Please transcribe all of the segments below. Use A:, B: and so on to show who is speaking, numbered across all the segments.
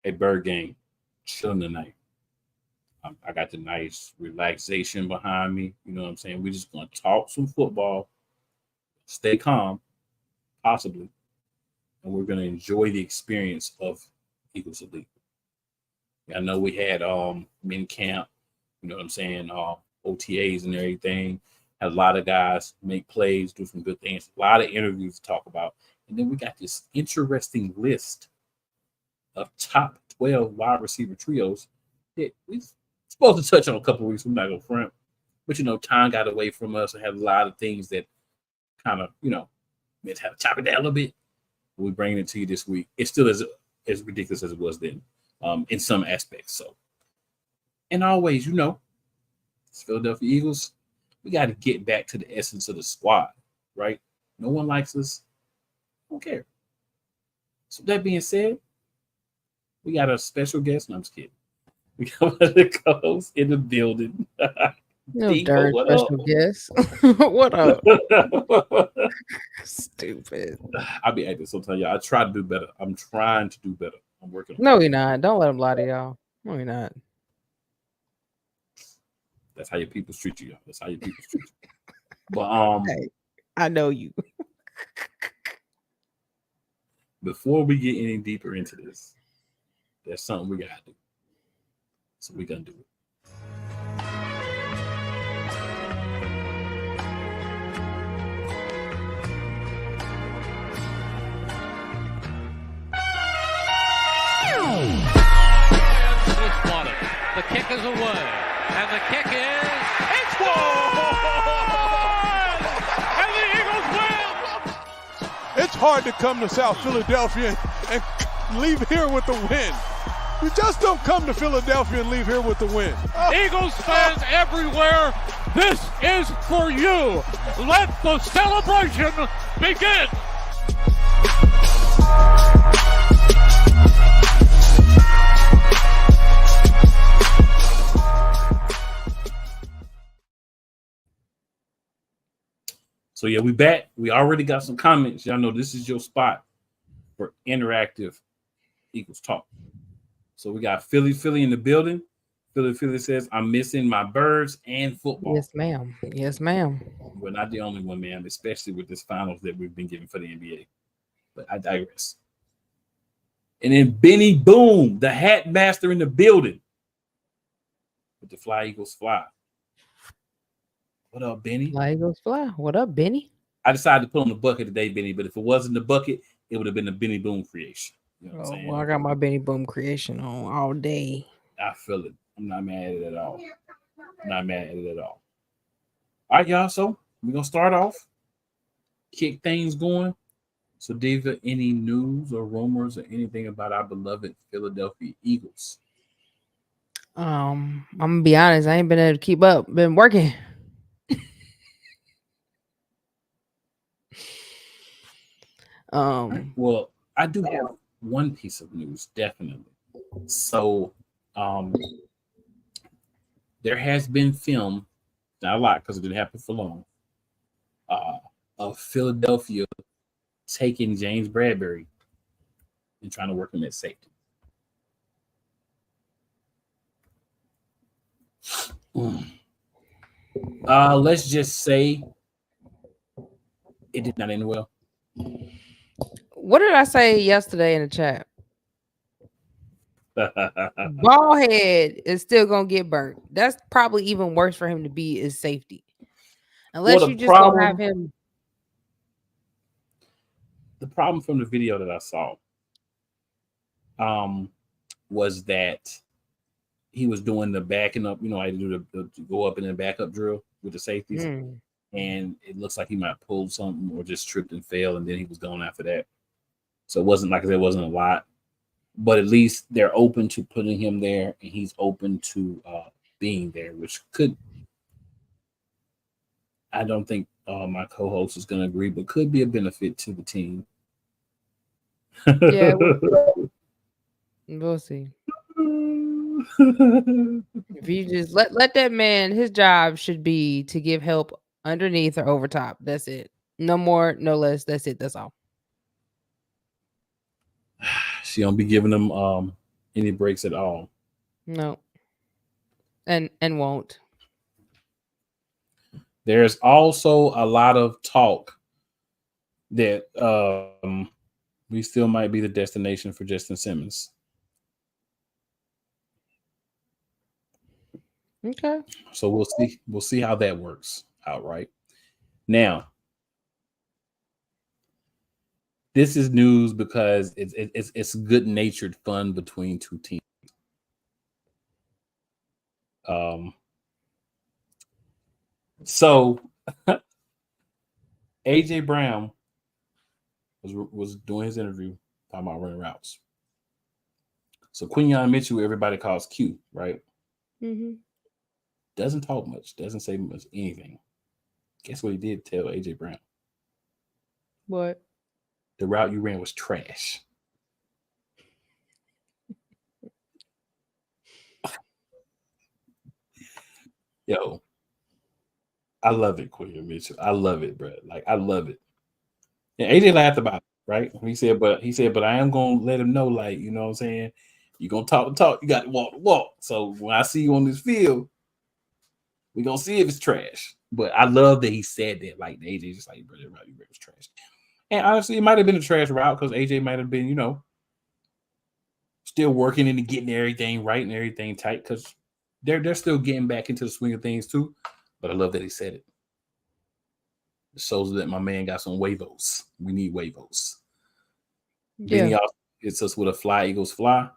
A: a bird game, chilling tonight. I got the nice relaxation behind me. You know what I'm saying? We're just gonna talk some football, stay calm, possibly, and we're gonna enjoy the experience of Eagles Elite. I know we had min camp, you know what I'm saying, OTAs and everything. Had a lot of guys make plays, do some good things, a lot of interviews to talk about. And then we got this interesting list of top 12 wide receiver trios that we're supposed to touch on a couple of weeks. We're not going to front. But, time got away from us and had a lot of things that kind of, we had to have to chop it down a little bit. We're bringing it to you this week. It's still as ridiculous as it was then in some aspects. So, and always, it's Philadelphia Eagles. We got to get back to the essence of the squad, right? No one likes us. Don't care. So that being said, we got a special guest. No, I'm just kidding. We got one of the co-hosts in the building.
B: No darn special guest. What up? Stupid.
A: I'll be acting sometimes, y'all. I try to do better. I'm trying to do better. I'm working on it.
B: No, you're not. Don't let him lie to y'all. No, you're not.
A: That's how your people treat you. That's how your people treat you. But
B: hey, I know you.
A: Before we get any deeper into this, there's something we gotta do. So we're gonna do it.
C: The kick is away, and the kick is it's good! And the Eagles win!
D: It's hard to come to South Philadelphia and leave here with the win. You just don't come to Philadelphia and leave here with the win.
C: Eagles fans everywhere, this is for you. Let the celebration begin.
A: So yeah, we back. We already got some comments. Y'all know this is your spot for interactive Eagles talk. So we got Philly in the building. Philly says, I'm missing my birds and football.
B: Yes, ma'am. Yes, ma'am.
A: We're not the only one, man, especially with this finals that we've been given for the NBA. But I digress. And then Benny Boom, the hat master in the building. With the Fly Eagles Fly. What up, Benny?
B: Fly Eagles Fly. What up, Benny?
A: I decided to put on the bucket today, Benny, but if it wasn't the bucket, it would have been the Benny Boom creation. You know what I'm saying?
B: Well, I got my Benny Boom creation on all day.
A: I feel it. I'm not mad at it at all. All right, y'all. So we're going to start off, kick things going. So, Diva, any news or rumors or anything about our beloved Philadelphia Eagles?
B: I'm going to be honest. I ain't been able to keep up. Been working.
A: Well, I do have one piece of news, definitely. So, there has been film, not a lot because it didn't happen for long, of Philadelphia taking James Bradbury and trying to work him at safety. Let's just say it did not end well.
B: What did I say yesterday in the chat? Ballhead is still gonna get burnt. That's probably even worse for him to be is safety. Unless you just gonna have him.
A: The problem from the video that I saw was that he was doing the backing up, I do the go up and then back up drill with the safeties. And it looks like he might have pulled something or just tripped and fell, and then he was going after that. So it wasn't like there wasn't a lot. But at least they're open to putting him there, and he's open to being there, which could, I don't think my co-host is going to agree, but could be a benefit to the team.
B: Yeah, we'll see. If you just let that man, his job should be to give help underneath or over top. That's it. No more, no less. That's it. That's all.
A: She don't be giving them any breaks at all.
B: No. And won't.
A: There's also a lot of talk that we still might be the destination for Justin Simmons.
B: Okay.
A: So we'll see. We'll see how that works out. Right now, this is news because it's good-natured fun between two teams. So AJ Brown was doing his interview talking about running routes. So Quinyon Mitchell, everybody calls Q, right?
B: Mm-hmm.
A: Doesn't talk much, doesn't say much anything. Guess what he did tell AJ Brown?
B: What?
A: The route you ran was trash. Yo, I love it, Quinyon Mitchell. I love it, bro. Like, I love it. And AJ laughed about it, right? He said, but I am gonna let him know, like, you know what I'm saying? You're gonna talk the talk, you got to walk the walk. So when I see you on this field, we're gonna see if it's trash. But I love that he said that. Like, AJ just like, bro, that route you ran was trash. And honestly, it might have been a trash route because AJ might have been, you know, still working into getting everything right and everything tight because they're still getting back into the swing of things too. But I love that he said it. It shows that my man got some huevos. We need huevos.
B: Yeah.
A: Benny also hits us with a fly Eagles fly.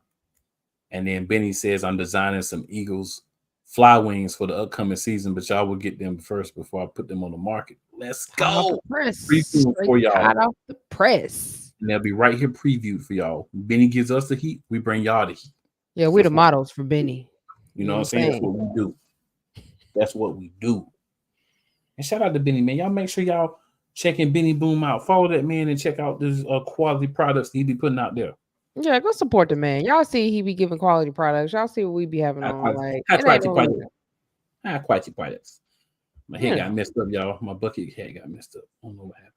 A: And then Benny says, I'm designing some Eagles fly wings for the upcoming season, but y'all will get them first before I put them on the market. Let's go.
B: Press.
A: For y'all.
B: Hot off the press.
A: And they'll be right here previewed for y'all. Benny gives us the heat. We bring y'all the heat.
B: Yeah, we're the models for Benny.
A: You know what I'm saying? That's what we do. That's what we do. And shout out to Benny, man. Y'all make sure y'all checking Benny Boom out. Follow that man and check out this quality products he be putting out there.
B: Yeah, go support the man. Y'all see he be giving quality products. Y'all see what we be having on. Like,
A: quality products. My head got messed up, y'all. My bucket head got messed up. I don't know what happened.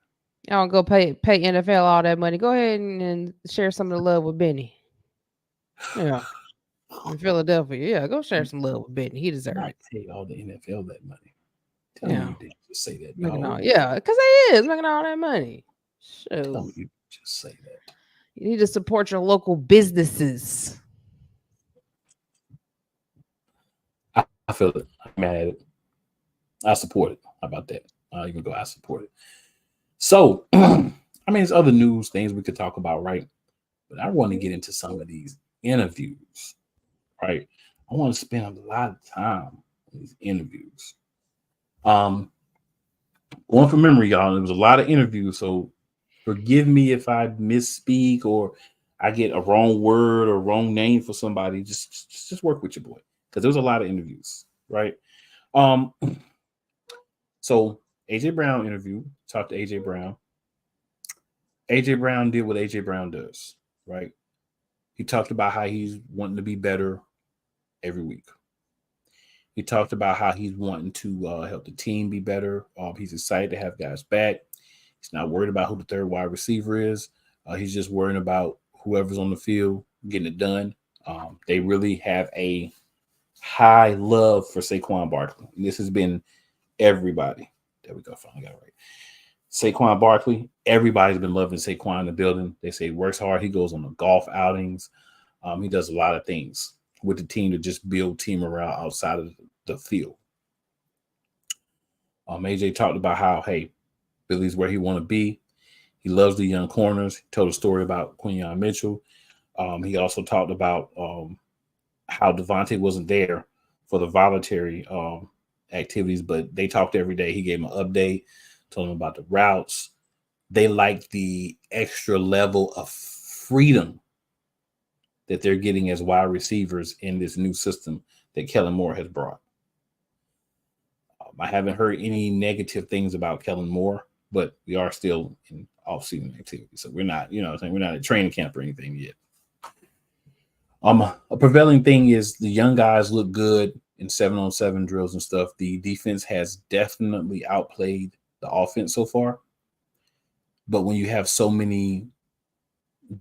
B: Y'all go pay NFL all that money. Go ahead and share some of the love with Benny. Yeah. In Philadelphia. Yeah, go share some love with Benny. He deserves it.
A: Pay all the NFL that money. Tell me you didn't just say that.
B: Yeah, because they is making all that money.
A: Tell me you just say that.
B: You need to support your local businesses.
A: I feel it. I'm mad at it. I support it. How about that? Even though I support it. So, I mean, there's other news things we could talk about, right? But I want to get into some of these interviews, right? I want to spend a lot of time on these interviews. Going from memory, y'all, there was a lot of interviews, so forgive me if I misspeak or I get a wrong word or wrong name for somebody. Just work with your boy because there was a lot of interviews, right? So AJ Brown interview, talked to AJ Brown. AJ Brown did what AJ Brown does, right? He talked about how he's wanting to be better every week. He talked about how he's wanting to help the team be better. He's excited to have guys back. He's not worried about who the third wide receiver is. He's just worrying about whoever's on the field getting it done. They really have a high love for Saquon Barkley. And this has been everybody. There we go. Finally got it right. Saquon Barkley. Everybody's been loving Saquon in the building. They say he works hard. He goes on the golf outings. He does a lot of things with the team to just build team morale outside of the field. AJ talked about how, hey, Billy's where he want to be. He loves the young corners. He told a story about Quinyon Mitchell. He also talked about how Devontae wasn't there for the voluntary activities, but they talked every day. He gave him an update, told him about the routes. They liked the extra level of freedom that they're getting as wide receivers in this new system that Kellen Moore has brought. I haven't heard any negative things about Kellen Moore, but we are still in off-season activity. So we're not, we're not at training camp or anything yet. A prevailing thing is the young guys look good in 7-on-7 drills and stuff. The defense has definitely outplayed the offense so far. But when you have so many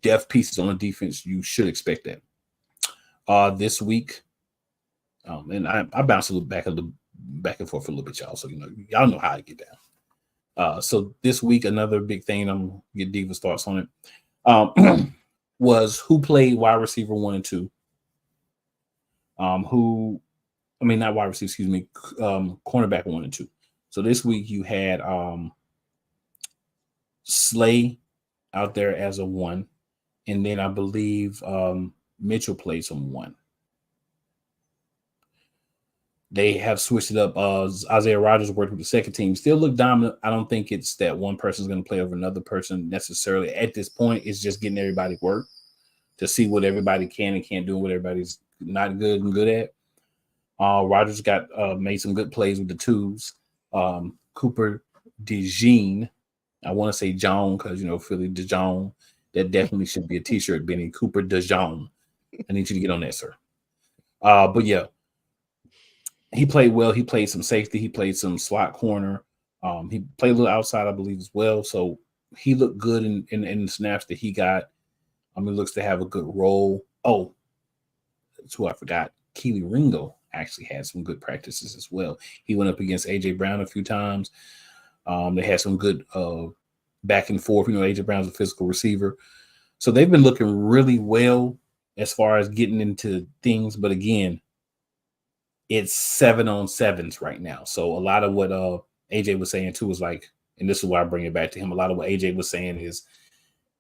A: depth pieces on the defense, you should expect that. this week. And I bounce a little back and forth a little bit, y'all. So y'all know how I get down. So this week, another big thing, I'm gonna get Diva's thoughts on it. Was who played wide receiver 1 and 2. Not wide receiver, excuse me, cornerback 1 and 2. So this week you had Slay out there as a 1, and then I believe Mitchell played some 1. They have switched it up. Isaiah Rodgers worked with the second team. Still look dominant. I don't think it's that one person is going to play over another person necessarily. At this point, it's just getting everybody work to see what everybody can and can't do, what everybody's not good and good at. Rodgers got made some good plays with the twos. Cooper DeJean, I want to say John because, Philly DeJean. That definitely should be a T-shirt, Benny. Cooper DeJean. I need you to get on that, sir. But yeah. He played well. He played some safety. He played some slot corner. He played a little outside, I believe, as well. So he looked good in the snaps that he got. He looks to have a good role. Oh, that's who I forgot. Keely Ringo actually had some good practices as well. He went up against A.J. Brown a few times. They had some good back and forth. A.J. Brown's a physical receiver. So they've been looking really well as far as getting into things. But again, it's 7-on-7s right now. So a lot of what AJ was saying too was like, and this is why I bring it back to him. A lot of what AJ was saying is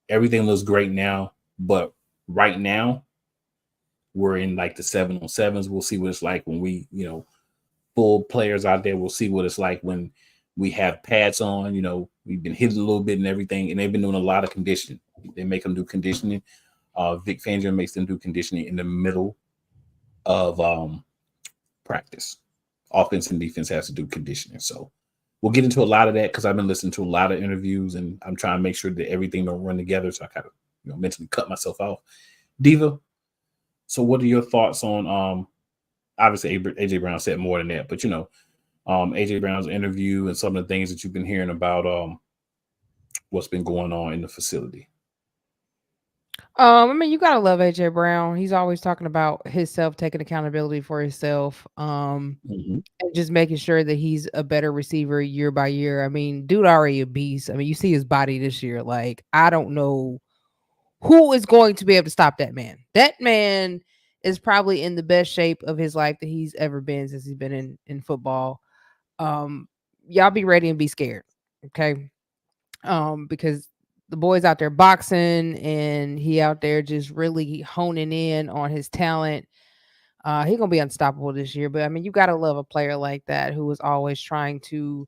A: everything looks great now, but right now we're in like the 7-on-7s. We'll see what it's like when we, full players out there. We'll see what it's like when we have pads on. We've been hitting a little bit and everything, and they've been doing a lot of conditioning. They make them do conditioning. Vic Fangio makes them do conditioning in the middle of practice. Offense and defense has to do conditioning. So we'll get into a lot of that because I've been listening to a lot of interviews and I'm trying to make sure that everything don't run together. So I kind of mentally cut myself off. Diva, so what are your thoughts on obviously AJ Brown said more than that, but AJ Brown's interview and some of the things that you've been hearing about what's been going on in the facility?
B: You gotta love AJ Brown. He's always talking about himself taking accountability for himself, and just making sure that he's a better receiver year by year. Dude already a beast. You see his body this year. Like, I don't know who is going to be able to stop that man. That man is probably in the best shape of his life that he's ever been since he's been in football. Y'all be ready and be scared, okay? Because the boy's out there boxing and he out there just really honing in on his talent. He's gonna be unstoppable this year. But you gotta love a player like that who is always trying to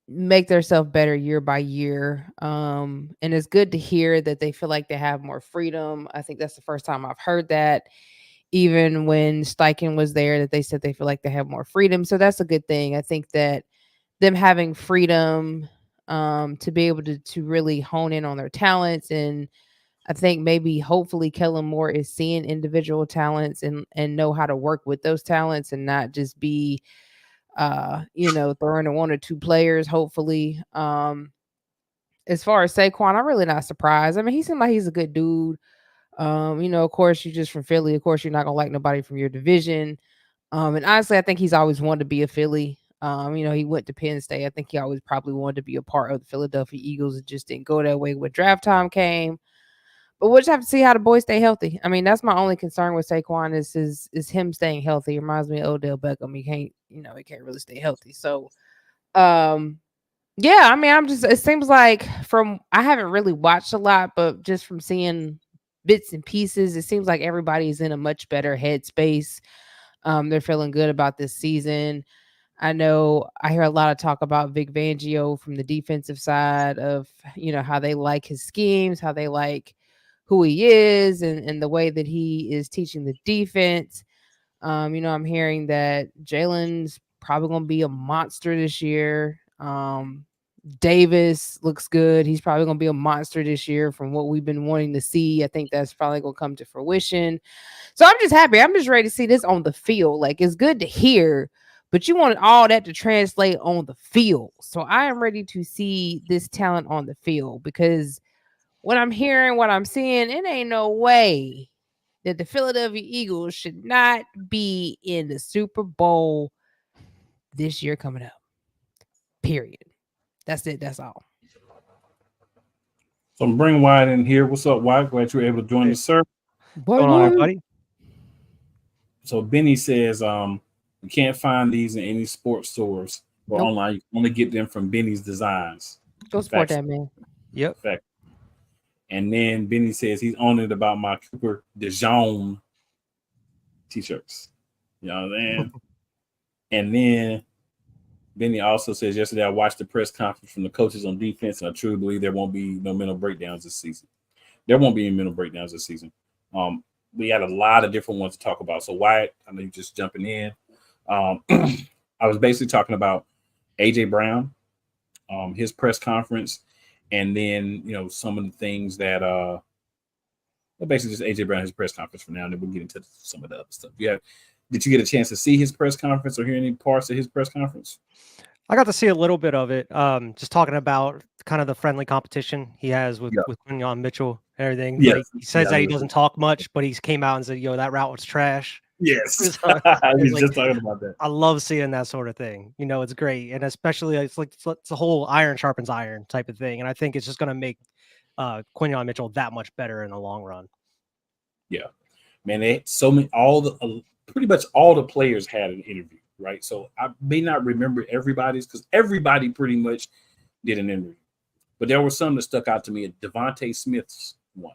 B: make themselves better year by year. And it's good to hear that they feel like they have more freedom. I think that's the first time I've heard that. Even when Steichen was there, that they said they feel like they have more freedom. So that's a good thing. I think that them having freedom to be able to really hone in on their talents. And I think maybe hopefully Kellen Moore is seeing individual talents and know how to work with those talents and not just be throwing to one or two players, hopefully. As far as Saquon, I'm really not surprised. He seemed like he's a good dude. Of course, you're just from Philly. Of course, you're not gonna like nobody from your division. And honestly, I think he's always wanted to be a Philly. He went to Penn State. I think he always probably wanted to be a part of the Philadelphia Eagles. It just didn't go that way when draft time came. But we'll just have to see how the boys stay healthy. That's my only concern with Saquon is him staying healthy. It reminds me of Odell Beckham. He can't really stay healthy. So, yeah, it seems like I haven't really watched a lot, but just from seeing bits and pieces, it seems like everybody is in a much better headspace. They're feeling good about this season. I know I hear a lot of talk about Vic Fangio from the defensive side of, how they like his schemes, how they like who he is and the way that he is teaching the defense. I'm hearing that Jalen's probably going to be a monster this year. Davis looks good. He's probably going to be a monster this year from what we've been wanting to see. I think that's probably going to come to fruition. So I'm just happy. I'm just ready to see this on the field. Like, it's good to hear, but you want all that to translate on the field. So I am ready to see this talent on the field because what I'm hearing, what I'm seeing, it ain't no way that the Philadelphia Eagles should not be in the Super Bowl this year coming up. Period. That's it. That's all.
A: So I'm bringing Wyatt in here. What's up, Wyatt? Glad you were able to join us, sir.
B: What's
E: going on, everybody?
A: So Benny says, you can't find these in any sports stores or online. You can only get them from Benny's Designs.
B: Go support that, man.
E: Yep.
A: Fact. And then Benny says he's on it about my Cooper DeJean t-shirts. You know what I'm saying? And then Benny also says, yesterday I watched the press conference from the coaches on defense, and I truly believe there won't be no mental breakdowns this season. There won't be any mental breakdowns this season. We had a lot of different ones to talk about. So Wyatt, I know you're just jumping in. I was basically talking about AJ Brown, his press conference, and then some of the things that basically just AJ Brown, his press conference for now, and then we'll get into some of the other stuff. Did you get a chance to see his press conference or hear any parts of his press conference?
E: I got to see a little bit of it. Just talking about kind of the friendly competition he has with Quinyon Mitchell and everything.
A: Yes.
E: He says that he doesn't talk much, but he came out and said, that route was trash.
A: Yes. I was just talking about that.
E: I love seeing that sort of thing. It's great. And especially it's a whole iron sharpens iron type of thing. And I think it's just going to make Quinyon Mitchell that much better in the long run.
A: Yeah, man, pretty much all the players had an interview, right? So I may not remember everybody's because everybody pretty much did an interview. But there were some that stuck out to me. Devontae Smith's one.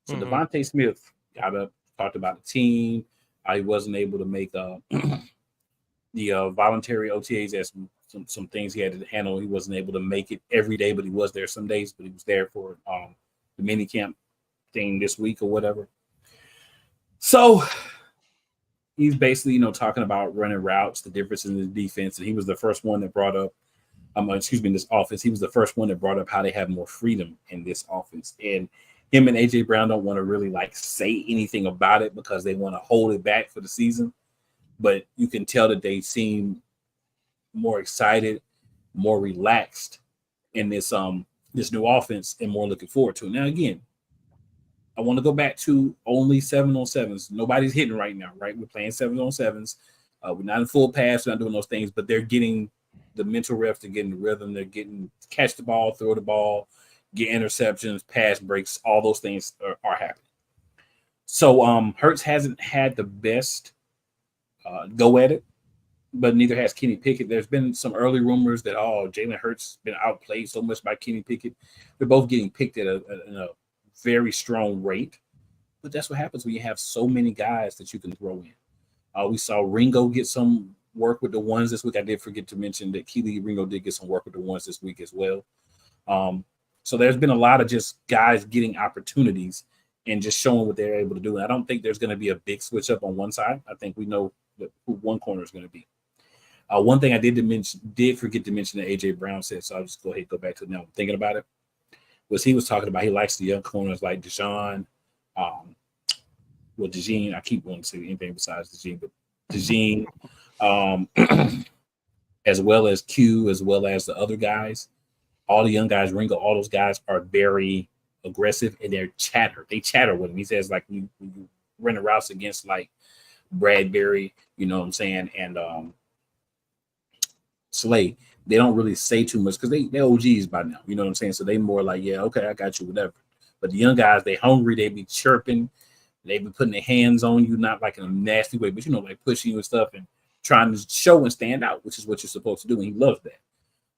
A: So Devontae Smith got up, talked about the team. He wasn't able to make the voluntary OTAs. As some things he had to handle. He wasn't able to make it every day, but he was there some days. But he was there for the mini camp thing this week or whatever. So he's basically, talking about running routes, the difference in the defense, and he was the first one that brought up, this offense. He was the first one that brought up how they have more freedom in this offense, and him and AJ Brown don't want to really say anything about it because they want to hold it back for the season. But you can tell that they seem more excited, more relaxed in this new offense, and more looking forward to it. Now, again, I want to go back to only 7-on-7s. Nobody's hitting right now, right? We're playing 7-on-7s. We're not in full pass. We're not doing those things, but they're getting the mental reps. They're getting the rhythm. They're getting catch the ball, throw the ball, get interceptions, pass breaks. All those things are happening. So Hurts hasn't had the best go at it, but neither has Kenny Pickett. There's been some early rumors that, Jalen Hurts been outplayed so much by Kenny Pickett. They're both getting picked at a very strong rate, but that's what happens when you have so many guys that you can throw in. We saw Ringo get some work with the ones this week. I did forget to mention that Keely Ringo did get some work with the ones this week as well. So there's been a lot of just guys getting opportunities and just showing what they're able to do. And I don't think there's going to be a big switch up on one side. I think we know who one corner is going to be. One thing I did forget to mention that AJ Brown said, so I'll just go ahead and go back to it now. I'm thinking about it. Was he was talking about he likes the young corners like DeJean, DeJean. I keep wanting to say anything besides DeJean, but DeJean, as well as Q, as well as the other guys. All the young guys, Ringo, all those guys are very aggressive and they chatter with him. He says when you run the routes against Bradbury, you know what I'm saying, and Slay, they don't really say too much because they're OGs by now, you know what I'm saying? So they more okay, I got you, whatever. But the young guys, they hungry, they be chirping, they be putting their hands on you, not in a nasty way, but pushing you and stuff and trying to show and stand out, which is what you're supposed to do, and he loves that.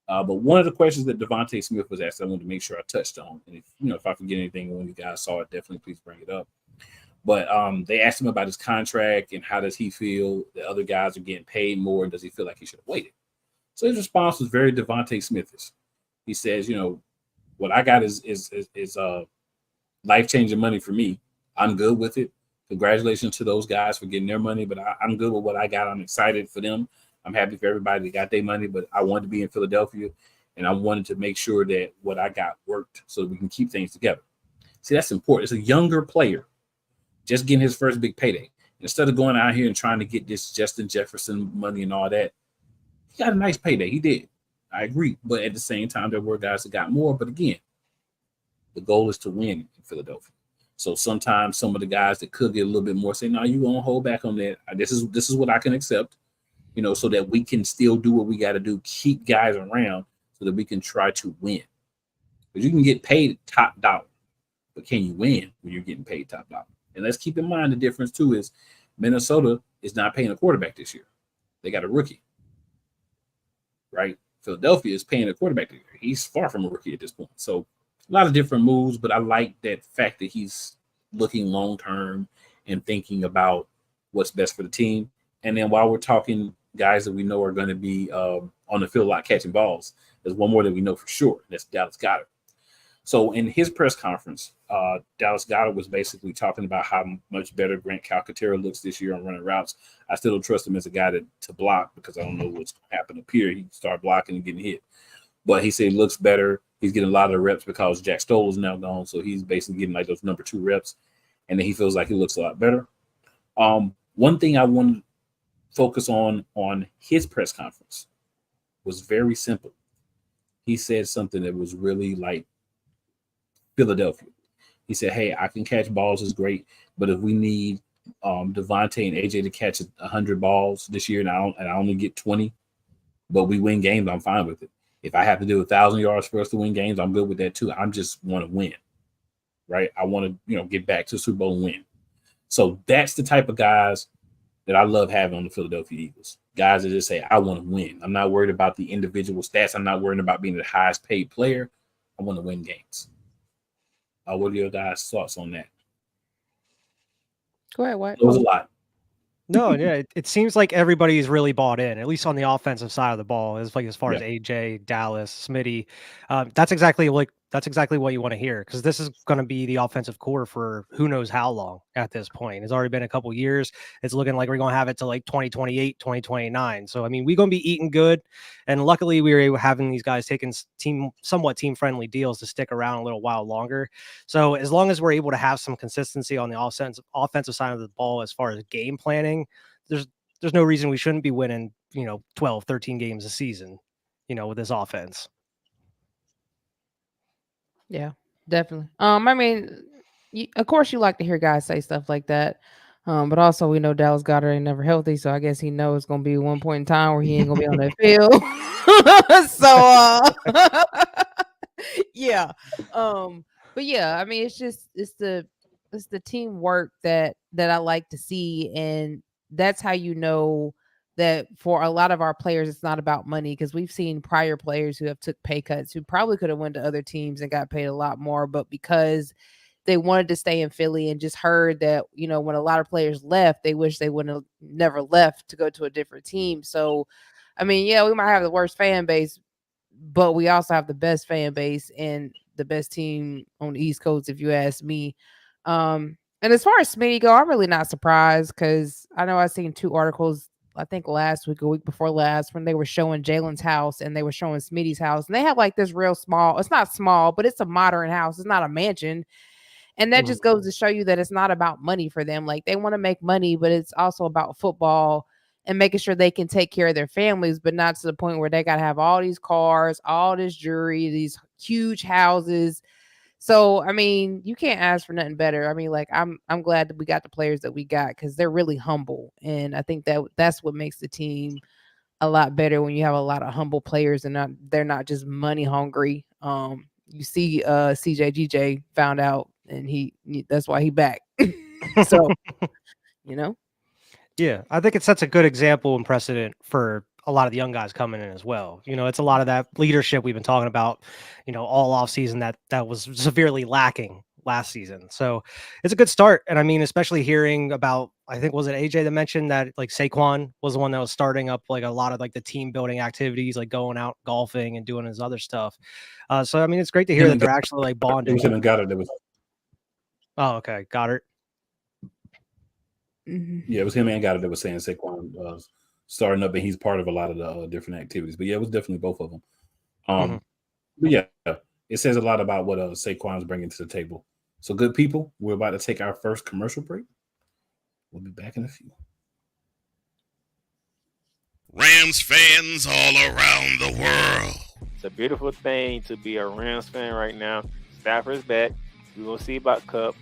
A: But one of the questions that Devontae Smith was asked, I wanted to make sure I touched on, and if I forget anything when you guys saw it, definitely please bring it up. But they asked him about his contract and how does he feel the other guys are getting paid more, and does he feel like he should have waited? So his response was very Devontae Smithish. He says, what I got is life-changing money for me. I'm good with it. Congratulations to those guys for getting their money, but I'm good with what I got. I'm excited for them. I'm happy for everybody that got their money, but I wanted to be in Philadelphia, and I wanted to make sure that what I got worked so that we can keep things together. See, that's important. It's a younger player just getting his first big payday. Instead of going out here and trying to get this Justin Jefferson money and all that, he got a nice payday. He did. I agree. But at the same time, there were guys that got more. But again, the goal is to win in Philadelphia. So sometimes some of the guys that could get a little bit more say, no, you gonna hold back on that. This is what I can accept, so that we can still do what we got to do, keep guys around so that we can try to win. Because you can get paid top dollar, but can you win when you're getting paid top dollar? And let's keep in mind the difference too is Minnesota is not paying a quarterback this year. They got a rookie, right? Philadelphia is paying a quarterback this year. He's far from a rookie at this point. So a lot of different moves, but I like that fact that he's looking long-term and thinking about what's best for the team. And then while we're talking guys that we know are going to be on the field a lot catching balls, there's one more that we know for sure. That's Dallas Goedert. So in his press conference, Dallas Goedert was basically talking about how much better Grant Calcaterra looks this year on running routes. I still don't trust him as a guy to block because I don't know what's going to happen up here. He can start blocking and getting hit. But he said he looks better. He's getting a lot of reps because Jack Stoll is now gone. So he's basically getting like those number 2 reps. And then he feels like he looks a lot better. One thing I want to focus on his press conference was very simple. He said something that was really like Philadelphia. He said, hey, I can catch balls is great, but if we need Devontae and AJ to catch 100 balls this year and I only get 20, but we win games, I'm fine with it. If I have to do 1,000 yards for us to win games, I'm good with that too. I just want to win, right? I want to, get back to the Super Bowl and win. So that's the type of guys that I love having on the Philadelphia Eagles. Guys that just say, I want to win. I'm not worried about the individual stats. I'm not worried about being the highest paid player. I want to win games. What are your guys' thoughts on that?
B: Go ahead, White.
A: It was a lot.
E: No, yeah, it seems like everybody's really bought in, at least on the offensive side of the ball. As far as AJ, Dallas, Smitty, that's exactly what you want to hear, because this is going to be the offensive core for who knows how long at this point. It's already been a couple years. It's looking like we're going to have it to like 2028, 2029. So, I mean, we're going to be eating good. And luckily, we were able having these guys taking somewhat team-friendly deals to stick around a little while longer. So as long as we're able to have some consistency on the offensive side of the ball as far as game planning, there's no reason we shouldn't be winning, 12, 13 games a season, with this offense.
B: Yeah, definitely. I mean, of course you like to hear guys say stuff like that. But also we know Dallas Goedert ain't never healthy, so I guess he knows it's gonna be one point in time where he ain't gonna be on that field. Yeah. But yeah, I mean, it's the teamwork that I like to see, and that's how you know that for a lot of our players, it's not about money, because we've seen prior players who have took pay cuts who probably could have went to other teams and got paid a lot more, but because they wanted to stay in Philly and just heard that, when a lot of players left, they wish they wouldn't have never left to go to a different team. So, I mean, yeah, we might have the worst fan base, but we also have the best fan base and the best team on the East Coast, if you ask me. And as far as Smitty go, I'm really not surprised, because I know I've seen 2 articles, I think last week, a week before last, when they were showing Jalen's house and they were showing Smitty's house, and they have like this real small, it's not small, but it's a modern house. It's not a mansion. And that just goes to show you that it's not about money for them. Like, they want to make money, but it's also about football and making sure they can take care of their families, but not to the point where they got to have all these cars, all this jewelry, these huge houses. So, I mean, you can't ask for nothing better. I mean, like, I'm glad that we got the players that we got, because they're really humble. And I think that's what makes the team a lot better, when you have a lot of humble players and they're not just money hungry. You see CJGJ found out, and that's why he back. So,
E: Yeah, I think it sets a good example and precedent for a lot of the young guys coming in as well. It's a lot of that leadership we've been talking about, all off season that was severely lacking last season. So it's a good start. And I mean, especially hearing about, I think, was it AJ that mentioned that like Saquon was the one that was starting up like a lot of like the team building activities, like going out golfing and doing his other stuff. So, I mean, it's great to hear that they're actually like bonding. Oh, okay. Goddard.
A: Yeah, it was him and Goddard that was saying Saquon was starting up, and he's part of a lot of the different activities. But yeah, it was definitely both of them. But yeah, it says a lot about what Saquon's bringing to the table. So, good people, we're about to take our first commercial break. We'll be back in a few.
F: Rams fans all around the world.
G: It's a beautiful thing to be a Rams fan right now. Stafford's back. We're going to see about Cup.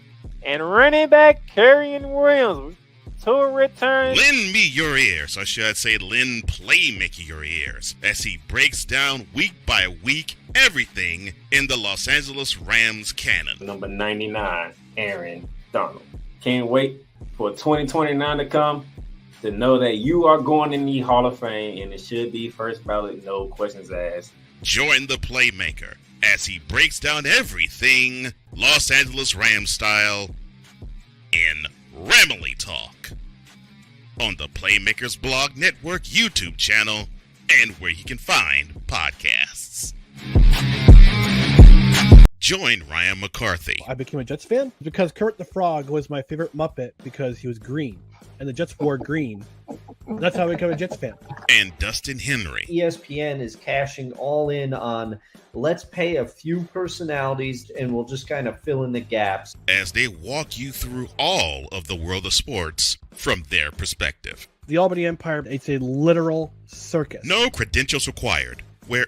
G: and running back Kerryon Williams to return.
F: Lend me your ears, or should I say lend Playmaker your ears, as he breaks down week by week everything in the Los Angeles Rams canon.
G: Number 99, Aaron Donald. Can't wait for 2029 to come to know that you are going in the Hall of Fame, and it should be first ballot, no questions asked.
F: Join the Playmaker as he breaks down everything Los Angeles Rams style in Ramily Talk on the Playmakers Blog Network YouTube channel and where you can find podcasts. Join Ryan McCarthy.
H: I became a Jets fan because Kermit the Frog was my favorite Muppet because he was green, and the Jets wore green. That's how I became a Jets fan.
F: And Dustin Henry.
I: ESPN is cashing all in on let's pay a few personalities and we'll just kind of fill in the gaps.
F: As they walk you through all of the world of sports from their perspective.
H: The Albany Empire, it's a literal circus.
F: No credentials required. Where,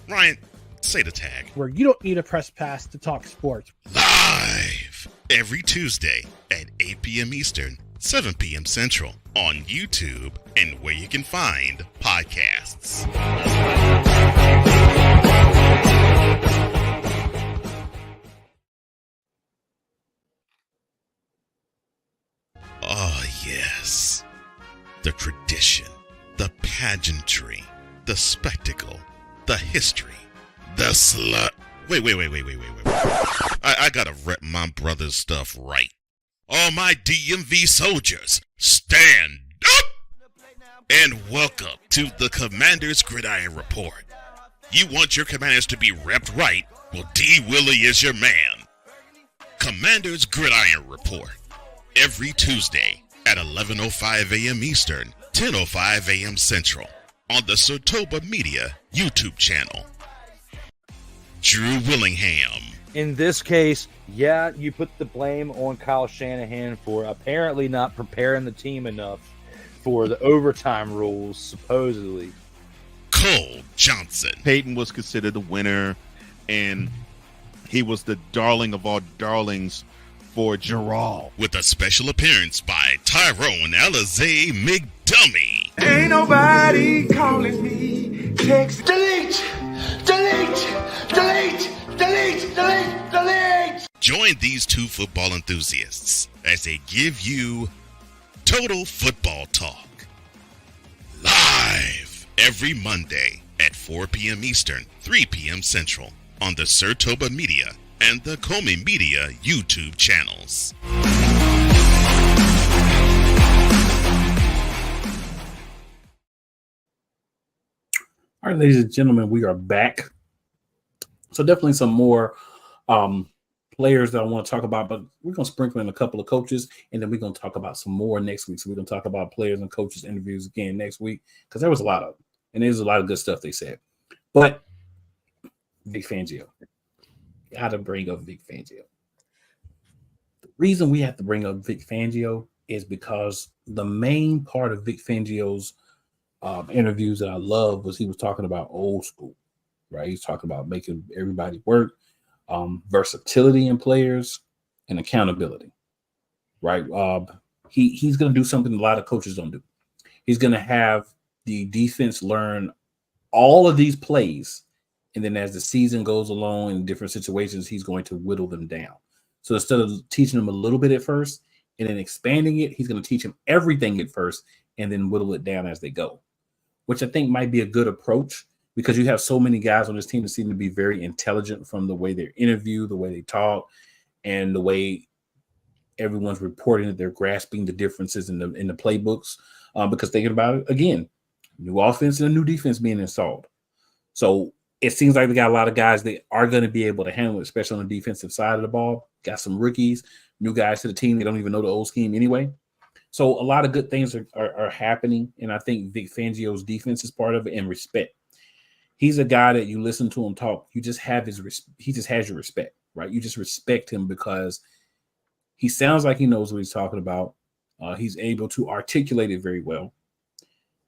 F: Ryan, say the tag.
H: Where you don't need a press pass to talk sports.
F: Live every Tuesday at 8 p.m. Eastern, 7 p.m. Central on YouTube and where you can find podcasts. Oh, yes. The tradition, the pageantry, the spectacle, the history, the slut. Wait. I gotta rep my brother's stuff right. All my DMV soldiers, stand up! And welcome to the Commander's Gridiron Report. You want your commanders to be repped right? Well, D. Willie is your man. Commander's Gridiron Report. Every Tuesday at 11:05 a.m. Eastern, 10:05 a.m. Central on the Sotoba Media YouTube channel. Drew Willingham.
J: In this case, yeah, you put the blame on Kyle Shanahan for apparently not preparing the team enough for the overtime rules, supposedly.
F: Cole Johnson.
K: Peyton was considered the winner, and he was the darling of all darlings for Gerald.
F: With a special appearance by Tyrone Alizé McDummy.
L: Ain't nobody calling me. Text delete.
F: Join these two football enthusiasts as they give you Total Football Talk. Live every Monday at 4 p.m. Eastern, 3 p.m. Central on the Sotoba Media and the Comey Media YouTube channels.
A: All right, ladies and gentlemen, we are back. So definitely some more players that I want to talk about, but we're going to sprinkle in a couple of coaches, and then we're going to talk about some more next week. So we're going to talk about players and coaches interviews again next week because there was a lot of, and there's a lot of good stuff they said. But Vic Fangio. Got to bring up Vic Fangio. The reason we have to bring up Vic Fangio is because the main part of Vic Fangio's interviews that I love was he was talking about old school, right? He's talking about making everybody work, versatility in players, and accountability, right? He's going to do something a lot of coaches don't do. He's going to have the defense learn all of these plays, and then as the season goes along in different situations, he's going to whittle them down. So instead of teaching them a little bit at first and then expanding it, he's going to teach them everything at first and then whittle it down as they go, which I think might be a good approach because you have so many guys on this team that seem to be very intelligent from the way they're interviewed, the way they talk, and the way everyone's reporting that they're grasping the differences in the playbooks. Because thinking about it, again, new offense and a new defense being installed. So it seems like they got a lot of guys that are going to be able to handle it, especially on the defensive side of the ball. Got some rookies, new guys to the team. They don't even know the old scheme anyway. So a lot of good things are happening, and I think Vic Fangio's defense is part of it, and respect. He's a guy that you listen to him talk, you just have he just has your respect, right? You just respect him because he sounds like he knows what he's talking about. He's able to articulate it very well,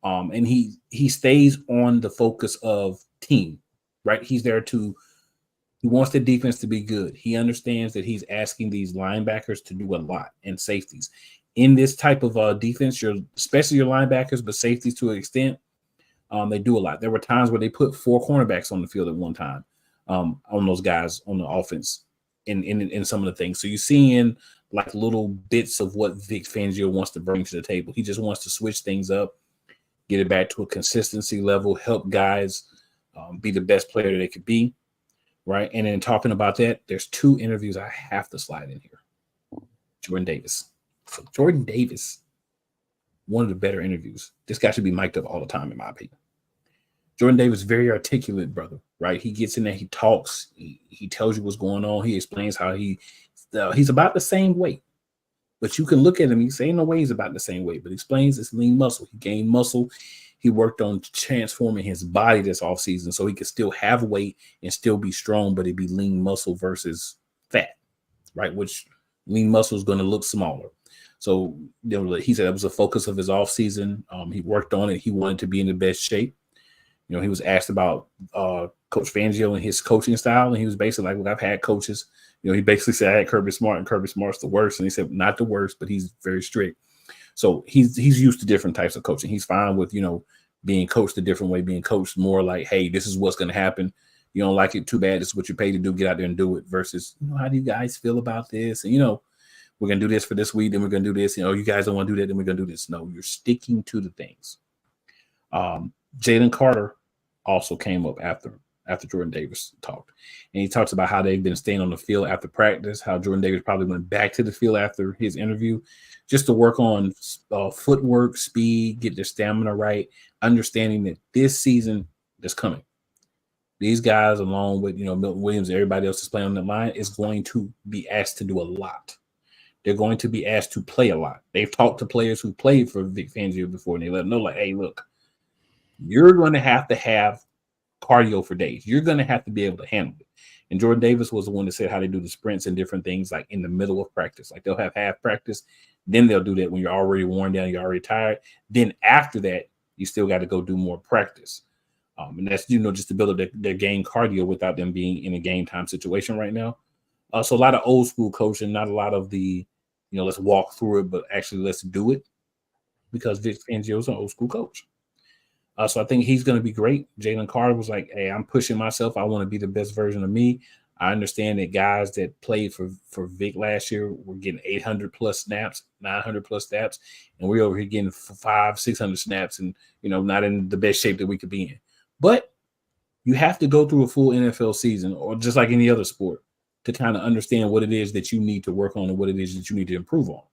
A: and he stays on the focus of team, right? He's there to He wants the defense to be good. He understands that he's asking these linebackers to do a lot, and safeties. In this type of defense, especially your linebackers, but safeties to an extent, they do a lot. There were times where they put 4 cornerbacks on the field at one time on those guys on the offense in some of the things. So you're seeing like little bits of what Vic Fangio wants to bring to the table. He just wants to switch things up, get it back to a consistency level, help guys be the best player that they could be, right? And then talking about that, there's 2 interviews I have to slide in here. Jordan Davis. So Jordan Davis, one of the better interviews. This guy should be mic'd up all the time, in my opinion. Jordan Davis, very articulate brother, right? He gets in there, he talks, he tells you what's going on. He explains how he's about the same weight, but you can look at him. He's saying no way he's about the same weight, but he explains it's lean muscle. He gained muscle. He worked on transforming his body this offseason so he could still have weight and still be strong, but it'd be lean muscle versus fat, right? Which lean muscle is going to look smaller. So he said that was a focus of his offseason. He worked on it. He wanted to be in the best shape. He was asked about Coach Fangio and his coaching style, and he was basically like, "Well, I've had coaches." He basically said, "I had Kirby Smart, and Kirby Smart's the worst." And he said, "Not the worst, but he's very strict." So he's used to different types of coaching. He's fine with being coached a different way, being coached more like, "Hey, this is what's going to happen. You don't like it, too bad. This is what you're paid to do. Get out there and do it." Versus, how do you guys feel about this? And we're going to do this for this week, then we're going to do this. You guys don't want to do that, then we're going to do this. No, you're sticking to the things. Jalen Carter also came up after Jordan Davis talked. And he talks about how they've been staying on the field after practice, how Jordan Davis probably went back to the field after his interview just to work on footwork, speed, get their stamina right, understanding that this season that's coming, these guys, along with Milton Williams and everybody else that's playing on the line, is going to be asked to do a lot. They're going to be asked to play a lot. They've talked to players who played for Vic Fangio before, and they let them know, like, "Hey, look, you're going to have cardio for days. You're going to have to be able to handle it." And Jordan Davis was the one that said how they do the sprints and different things like in the middle of practice. Like they'll have half practice, then they'll do that when you're already worn down, you're already tired. Then after that, you still got to go do more practice. And that's, just to build up their game cardio without them being in a game time situation right now. So a lot of old school coaching, not a lot of the, let's walk through it, but actually let's do it, because Vic Fangio is an old school coach. So I think he's going to be great. Jalen Carter was like, "Hey, I'm pushing myself. I want to be the best version of me." I understand that guys that played for Vic last year were getting 800 plus snaps, 900 plus snaps, and we're over here getting 500-600 snaps and, not in the best shape that we could be in. But you have to go through a full NFL season, or just like any other sport, to kind of understand what it is that you need to work on and what it is that you need to improve on.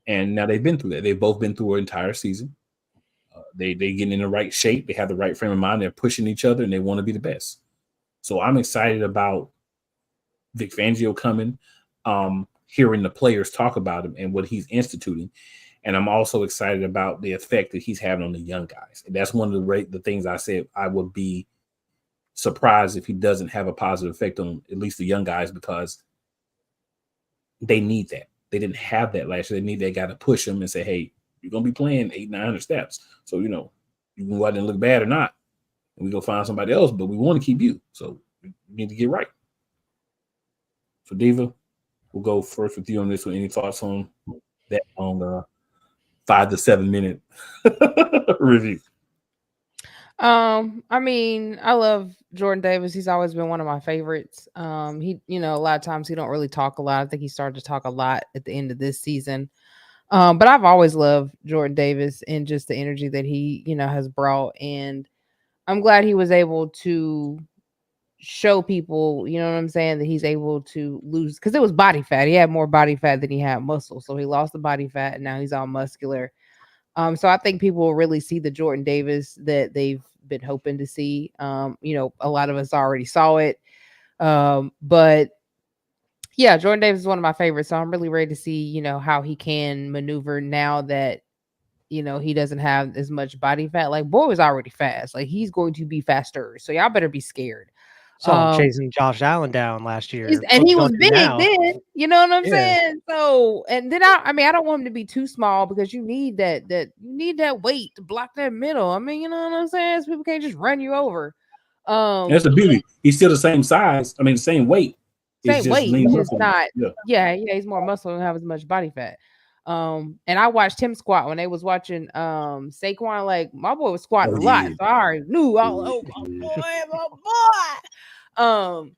A: And now they've been through that. They've both been through an entire season. They getting in the right shape. They have the right frame of mind. They're pushing each other, and they want to be the best. So I'm excited about Vic Fangio coming, hearing the players talk about him and what he's instituting. And I'm also excited about the effect that he's having on the young guys. And that's one of the things I said I would be surprised if he doesn't have a positive effect on at least the young guys, because they need that. They didn't have that last year. They need that guy to push them and say, "Hey, you're going to be playing 800-900 steps. So, you can go out and look bad or not. And we go find somebody else, but we want to keep you. So we need to get right." So, Diva, we'll go first with you on this one. Any thoughts on that long 5 to 7 minute review?
B: I mean, I love Jordan Davis. He's always been one of my favorites. He, a lot of times he don't really talk a lot. I think he started to talk a lot at the end of this season. But I've always loved Jordan Davis and just the energy that he, has brought. And I'm glad he was able to show people, you know what I'm saying, that he's able to lose, because it was body fat. He had more body fat than he had muscle. So he lost the body fat and now he's all muscular. So I think people will really see the Jordan Davis that they've been hoping to see. A lot of us already saw it. But yeah, Jordan Davis is one of my favorites. So I'm really ready to see, how he can maneuver now that, he doesn't have as much body fat. Like, boy was already fast. Like, he's going to be faster. So y'all better be scared.
E: Saw him chasing Josh Allen down last year.
B: And he was big then, you know what I'm saying? So, and then I don't want him to be too small, because you need that weight to block that middle. I mean, you know what I'm saying? So people can't just run you over.
A: That's the beauty. He's still the same size. I mean, the same weight.
B: Same weight. It's just not.
A: Yeah.
B: He's more muscle and have as much body fat. And I watched him squat when they was watching Saquon. Like my boy was squatting a lot, so I already knew. Oh my boy.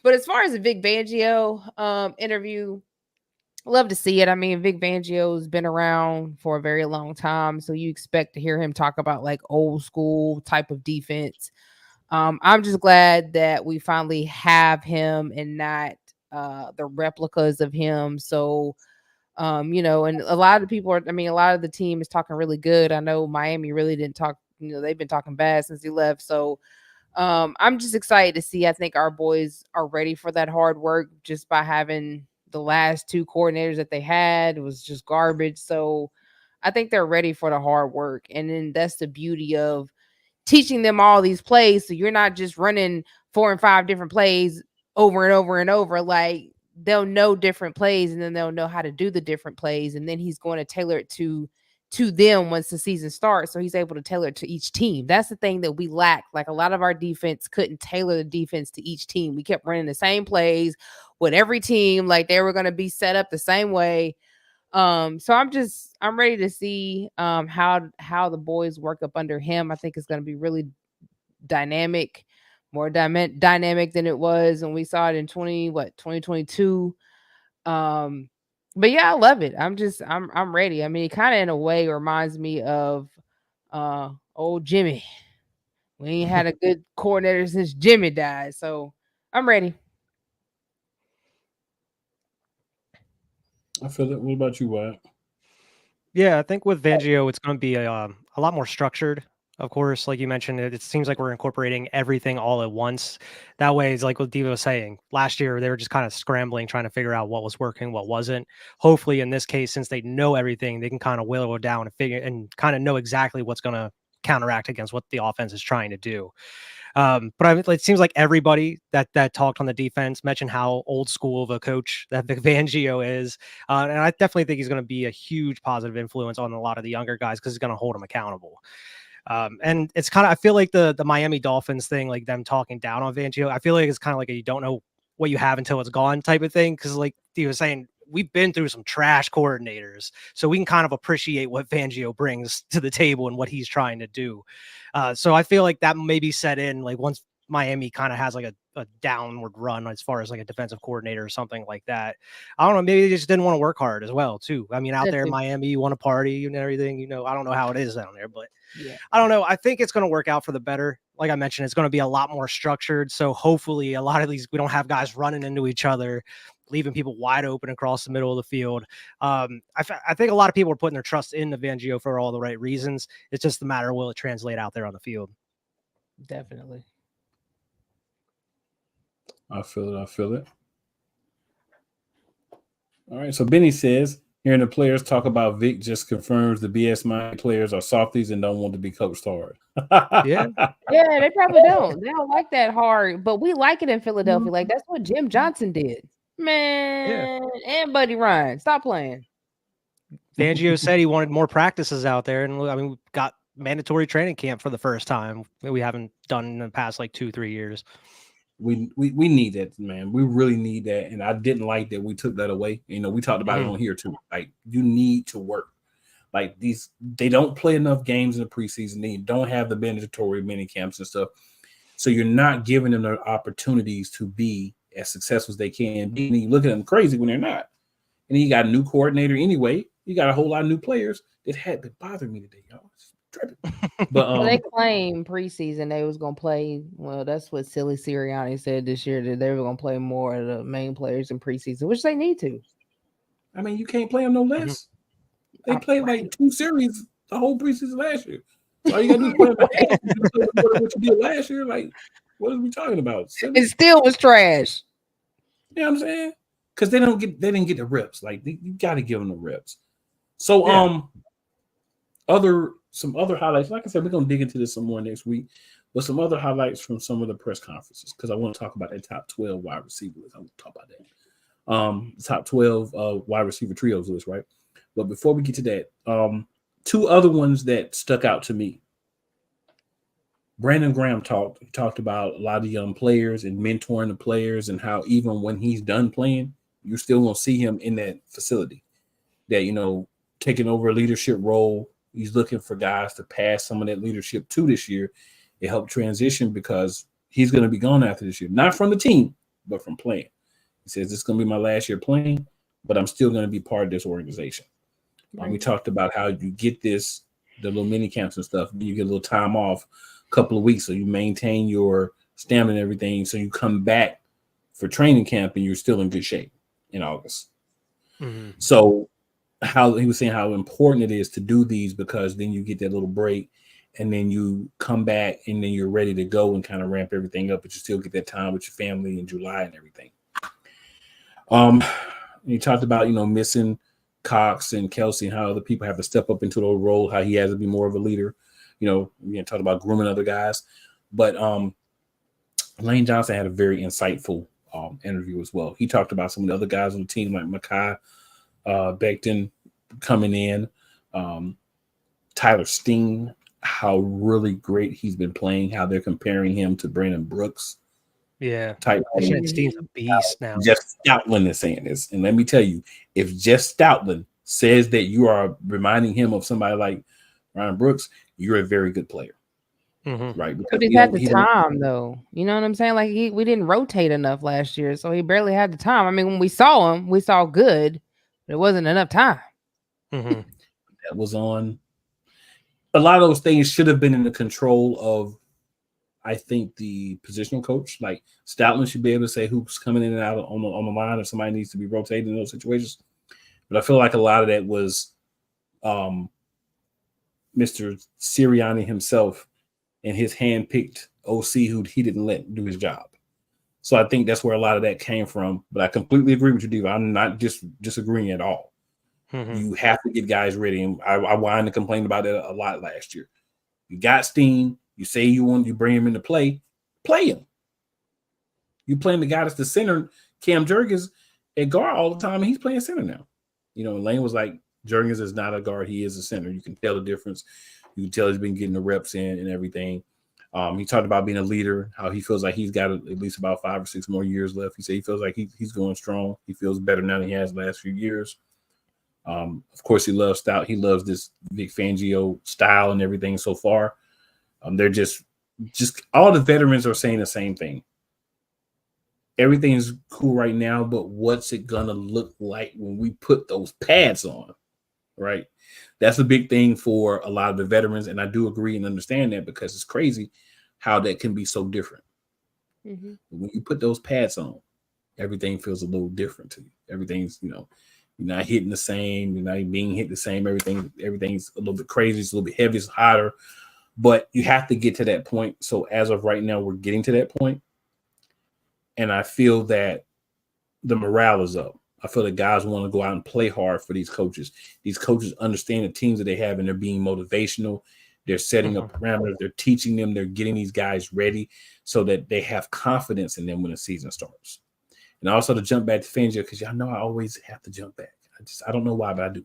B: But as far as the Vic Fangio interview, love to see it. I mean, Vic Fangio's been around for a very long time, so you expect to hear him talk about like old school type of defense. I'm just glad that we finally have him and not the replicas of him. So, and a lot of people a lot of the team is talking really good. I know Miami really didn't talk, they've been talking bad since he left. So, I'm just excited to see. I think our boys are ready for that hard work just by having the last two coordinators that they had. It was just garbage. So I think they're ready for the hard work. And then that's the beauty of teaching them all these plays. So you're not just running 4 and 5 different plays over and over and over. Like they'll know different plays and then they'll know how to do the different plays. And then he's going to tailor it to them once the season starts. So he's able to tailor it to each team. That's the thing that we lack. Like a lot of our defense couldn't tailor the defense to each team. We kept running the same plays with every team. Like they were going to be set up the same way. So I'm ready to see how the boys work up under him. I think it's going to be really dynamic, more dynamic than it was when we saw it in 2022. But yeah, I love it. I'm ready. I mean, it kind of in a way reminds me of old Jimmy. We ain't had a good coordinator since Jimmy died. So I'm ready.
A: I feel it. What about you, Wyatt?
E: Yeah, I think with Fangio, it's going to be a lot more structured. Of course, like you mentioned, it seems like we're incorporating everything all at once. That way, it's like what Diva was saying. Last year, they were just kind of scrambling, trying to figure out what was working, what wasn't. Hopefully, in this case, since they know everything, they can kind of whittle it down and figure and kind of know exactly what's going to counteract against what the offense is trying to do. But it seems like everybody that talked on the defense mentioned how old school of a coach that Vic Fangio is. And I definitely think he's going to be a huge positive influence on a lot of the younger guys because he's going to hold them accountable. And it's kind of, I feel like the Miami Dolphins thing, like them talking down on Fangio, I feel like it's kind of like you don't know what you have until it's gone type of thing. Cause like he was saying, we've been through some trash coordinators, so we can kind of appreciate what Fangio brings to the table and what he's trying to do. So I feel like that maybe set in like once Miami kind of has like a downward run as far as like a defensive coordinator or something like that. I don't know. Maybe they just didn't want to work hard as well too. I mean, out there in Miami, you want to party and everything, I don't know how it is down there, but yeah. I don't know. I think it's going to work out for the better. Like I mentioned, it's going to be a lot more structured. So hopefully a lot of these, we don't have guys running into each other, leaving people wide open across the middle of the field. I think a lot of people are putting their trust in the Fangio for all the right reasons. It's just the matter, will it translate out there on the field?
B: Definitely.
A: I feel it. All right. So Benny says, hearing the players talk about Vic just confirms the BS mind players are softies and don't want to be coached hard.
B: Yeah, they probably don't. They don't like that hard, but we like it in Philadelphia. Like that's what Jim Johnson did. Man, and Buddy Ryan. Stop playing.
E: Fangio said he wanted more practices out there. And I mean, we got mandatory training camp for the first time. We haven't done in the past like 2-3 years.
A: We need that, man. We really need that. And I didn't like that we took that away. We talked about it on here too. Like you need to work. Like they don't play enough games in the preseason. They don't have the mandatory mini camps and stuff. So you're not giving them the opportunities to be as successful as they can be. And you look at them crazy when they're not. And then you got a new coordinator anyway. You got a whole lot of new players that had been bothering me today, y'all. But
B: they claim preseason they was gonna play. Well, that's what Silly Sirianni said this year, that they were gonna play more of the main players in preseason, which they need to.
A: I mean, you can't play them no less. They played like 2 series the whole preseason last year. So all you gotta do is play them what you did last year. Like, what are we talking about?
B: It still was trash.
A: You know what I'm saying? Because they didn't get the reps. Like you got to give them the reps. So some other highlights. Like I said, we're gonna dig into this some more next week. But some other highlights from some of the press conferences, because I want to talk about that top 12 wide receiver list. I want to talk about that. Top 12 wide receiver trios list, right? But before we get to that, 2 other ones that stuck out to me. Brandon Graham talked about a lot of young players and mentoring the players, and how even when he's done playing, you're still gonna see him in that facility. That, you know, taking over a leadership role. He's looking for guys to pass some of that leadership to this year. It helped transition because he's going to be gone after this year, not from the team, but from playing. He says, "This is going to be my last year playing, but I'm still going to be part of this organization."
B: Right.
A: We talked about how you get the little mini camps and stuff. You get a little time off, a couple of weeks, so you maintain your stamina and everything. So you come back for training camp and you're still in good shape in August.
E: Mm-hmm.
A: So how he was saying how important it is to do these, because then you get that little break and then you come back and then you're ready to go and kind of ramp everything up, but you still get that time with your family in July and everything. You talked about, you know, missing Cox and Kelsey and how other people have to step up into the role, how he has to be more of a leader. You know, we talked about grooming other guys, but Lane Johnson had a very insightful interview as well. He talked about some of the other guys on the team, like Mekhi Becton coming in, Tyler Steen, how really great he's been playing, how they're comparing him to Brandon Brooks.
E: Yeah.
A: Type
E: Steen's a beast now.
A: Jeff Stoutland is saying this. And let me tell you, if Jeff Stoutland says that you are reminding him of somebody like Ryan Brooks, you're a very good player.
E: Mm-hmm.
A: Right?
B: But he's had the time, though. You know what I'm saying? Like, we didn't rotate enough last year, so he barely had the time. I mean, when we saw him, we saw good, but it wasn't enough time.
E: Mm-hmm.
A: That was on. A lot of those things should have been in the control of, I think, the positional coach. Like Stoutland should be able to say who's coming in and out on the line if somebody needs to be rotated in those situations. But I feel like a lot of that was Mr. Sirianni himself and his hand-picked OC who he didn't let do his job. So I think that's where a lot of that came from. But I completely agree with you, Diva. I'm not disagreeing at all.
E: Mm-hmm.
A: You have to get guys ready. And I whined and complained about that a lot last year. You got Steen. You say you bring him into play him. You playing the guy that's the center, Cam Jurgens, at guard all the time, and he's playing center now. You know, Lane was like, Jurgens is not a guard. He is a center. You can tell the difference. You can tell he's been getting the reps in and everything. He talked about being a leader, how he feels like he's got at least about 5 or 6 more years left. He said he feels like he's going strong. He feels better now than he has the last few years. Of course, he loves Stout. He loves this Vic Fangio style and everything so far. They're just all the veterans are saying the same thing. Everything's cool right now, but what's it gonna look like when we put those pads on, right? That's a big thing for a lot of the veterans, and I do agree and understand that, because it's crazy how that can be so different.
B: Mm-hmm.
A: When you put those pads on, everything feels a little different to you. Everything's, you know, you're not hitting the same, you're not being hit the same. Everything's a little bit crazy, it's a little bit heavy, it's hotter. But you have to get to that point. So as of right now, we're getting to that point. And I feel that the morale is up. I feel that guys want to go out and play hard for these coaches. These coaches understand the teams that they have, and they're being motivational. They're setting up parameters. They're teaching them. They're getting these guys ready so that they have confidence in them when the season starts. And also to jump back to Fangio, because y'all know I always have to jump back. I don't know why, but I do.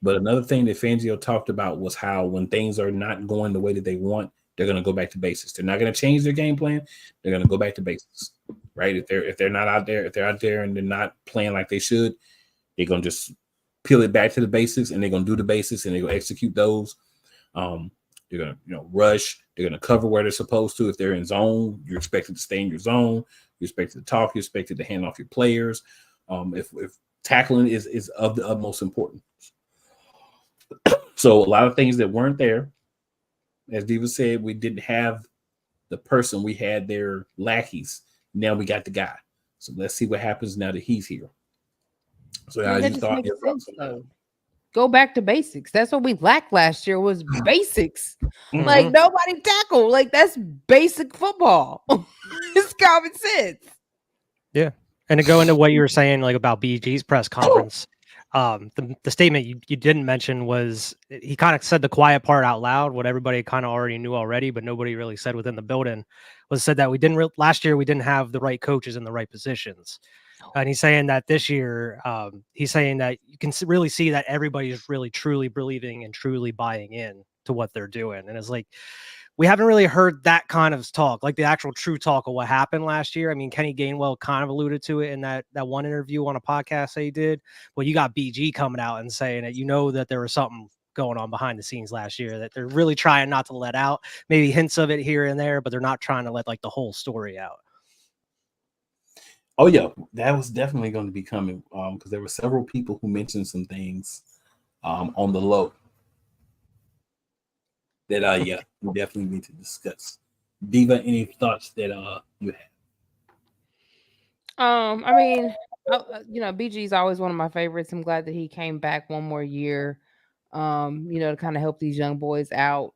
A: But another thing that Fangio talked about was how when things are not going the way that they want, they're going to go back to basics. They're not going to change their game plan. They're going to go back to basics, right? If they're not out there, if they're out there and they're not playing like they should, they're going to just peel it back to the basics, and they're going to do the basics, and they're going to execute those. They're going to, rush. They're going to cover where they're supposed to. If they're in zone, you're expected to stay in your zone. You're expected to talk. You're expected to hand off your players. If tackling is of the utmost importance. So a lot of things that weren't there, as Diva said, we didn't have the person. We had their lackeys. Now we got the guy. So let's see what happens now that he's here. So
B: that just makes sense, though. Go back to basics. That's what we lacked last year, was basics.
E: Mm-hmm.
B: Like, nobody tackle. Like, that's basic football. It's common sense.
E: Yeah. And to go into what you were saying, like about BG's press conference, the statement you didn't mention was he kind of said the quiet part out loud, what everybody kind of already knew already, but nobody really said within the building, was said that last year we didn't have the right coaches in the right positions. And he's saying that this year, he's saying that you can really see that everybody is really truly believing and truly buying in to what they're doing. And it's like, we haven't really heard that kind of talk, like the actual true talk of what happened last year. I mean, Kenny Gainwell kind of alluded to it in that one interview on a podcast that he did. But you got BG coming out and saying that that there was something going on behind the scenes last year that they're really trying not to let out. Maybe hints of it here and there, but they're not trying to let like the whole story out.
A: Oh yeah, that was definitely going to be coming because there were several people who mentioned some things on the low that we definitely need to discuss. Diva, any thoughts that you have?
B: I mean, BG is always one of my favorites. I'm glad that he came back one more year, to kind of help these young boys out.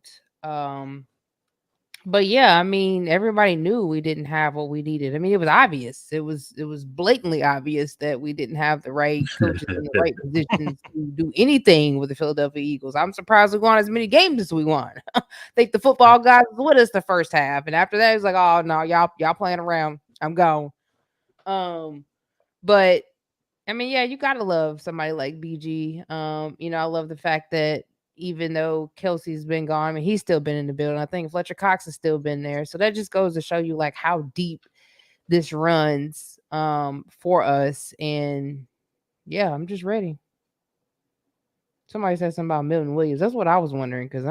B: But yeah, I mean, everybody knew we didn't have what we needed. I mean, it was obvious. It was blatantly obvious that we didn't have the right coaches in the right positions to do anything with the Philadelphia Eagles. I'm surprised we won as many games as we won. I think the football guys was with us the first half, and after that, it was like, oh no, y'all playing around. I'm gone. But I mean, yeah, you gotta love somebody like BG. I love the fact that even though Kelsey's been gone, I mean, he's still been in the building. I think Fletcher Cox has still been there. So that just goes to show you like how deep this runs for us. And yeah, I'm just ready. Somebody said something about Milton Williams. That's what I was wondering because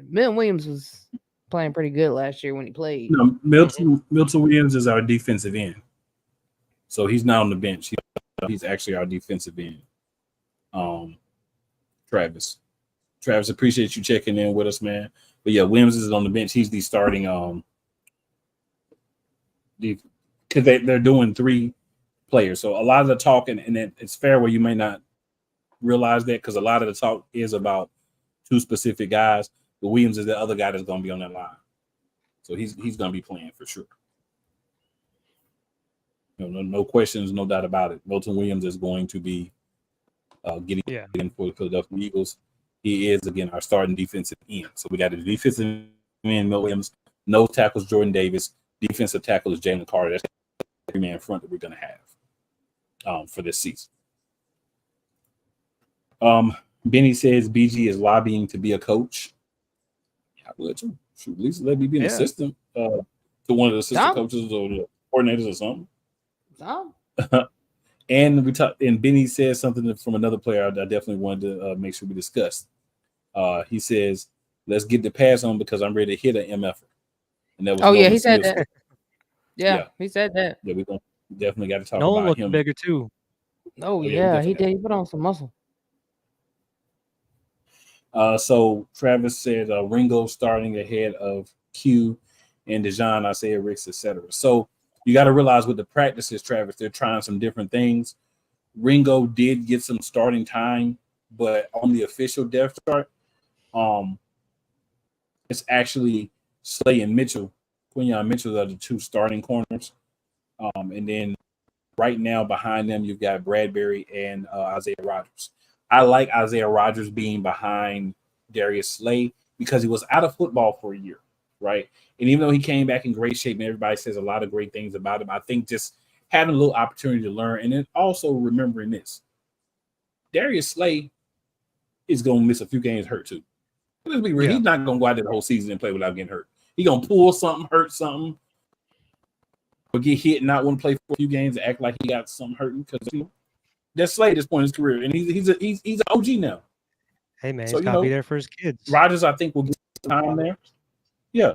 B: Milton Williams was playing pretty good last year when he played.
A: No, Milton Williams is our defensive end. So he's not on the bench. He's actually our defensive end. Travis, appreciate you checking in with us, man. But yeah, Williams is on the bench. He's the starting because they're doing 3 players. So a lot of the talk, and it's fair where you may not realize that because a lot of the talk is about 2 specific guys. But Williams is the other guy that's going to be on that line. So he's going to be playing for sure. No questions, no doubt about it. Milton Williams is going to be getting in for the Philadelphia Eagles. He is, again, our starting defensive end. So we got a defensive end, Milton Williams. No tackles, Jordan Davis. Defensive tackle is Jalen Carter. That's the 3-man front that we're going to have for this season. Benny says BG is lobbying to be a coach. Yeah, I would too. At least let me be an assistant to one of the assistant coaches or the coordinators or something. And and Benny says something from another player I definitely wanted to make sure we discuss. He says, "Let's get the pass on because I'm ready to hit an MF." And that was
B: he said that. Yeah, he said that.
A: Yeah, we definitely got to talk
E: Nolan
A: about
E: looked
A: him.
E: bigger too.
B: Oh yeah, he did. He put on some muscle.
A: So Travis said Ringo starting ahead of Q and Dejan, Isaiah Ricks, etc. So you got to realize with the practices, Travis, they're trying some different things. Ringo did get some starting time, but on the official depth chart, it's actually Slay and Mitchell. Quinyon Mitchell are the 2 starting corners. And then right now behind them, you've got Bradbury and Isaiah Rodgers. I like Isaiah Rodgers being behind Darius Slay because he was out of football for a year, right? And even though he came back in great shape and everybody says a lot of great things about him, I think just having a little opportunity to learn and then also remembering this. Darius Slay is going to miss a few games hurt too. Let's be real. He's not going to go out there the whole season and play without getting hurt. He's going to pull something, hurt something, or get hit and not want to play for a few games and act like he got something hurting because that's Slay at this point in his career. And he's an OG now.
E: Hey, man, he's got to be there for his kids.
A: Rodgers, I think, will get time there. Yeah.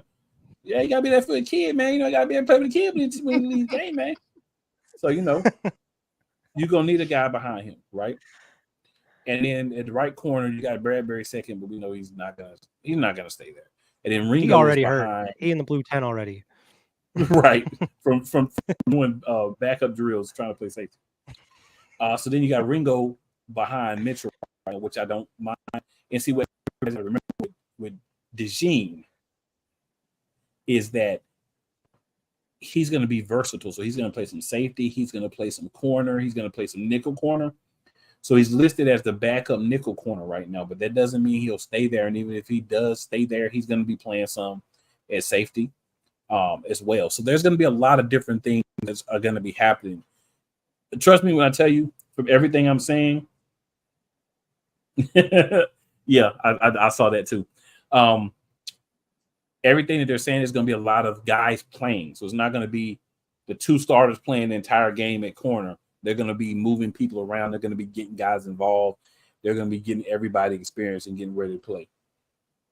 A: Yeah, you got to be there for the kid, man. You got to be able to play with the kid when he leaves the game, man. So, you're going to need a guy behind him, right? And then at the right corner, you got Bradbury second, but we know he's not gonna stay there. And then Ringo
E: already hurt. He in the blue 10 already.
A: Right. from doing backup drills trying to play safety. So then you got Ringo behind Mitchell, which I don't mind. And see what I remember with DeJean is that he's going to be versatile. So he's going to play some safety. He's going to play some corner. He's going to play some nickel corner. So he's listed as the backup nickel corner right now, but that doesn't mean he'll stay there. And even if he does stay there, he's going to be playing some at safety as well. So there's going to be a lot of different things that are going to be happening. Trust me when I tell you, from everything I'm saying, yeah, I saw that too. everything that they're saying is going to be a lot of guys playing. So it's not going to be the 2 starters playing the entire game at corner. They're going to be moving people around. They're going to be getting guys involved. They're going to be getting everybody experience and getting ready to play.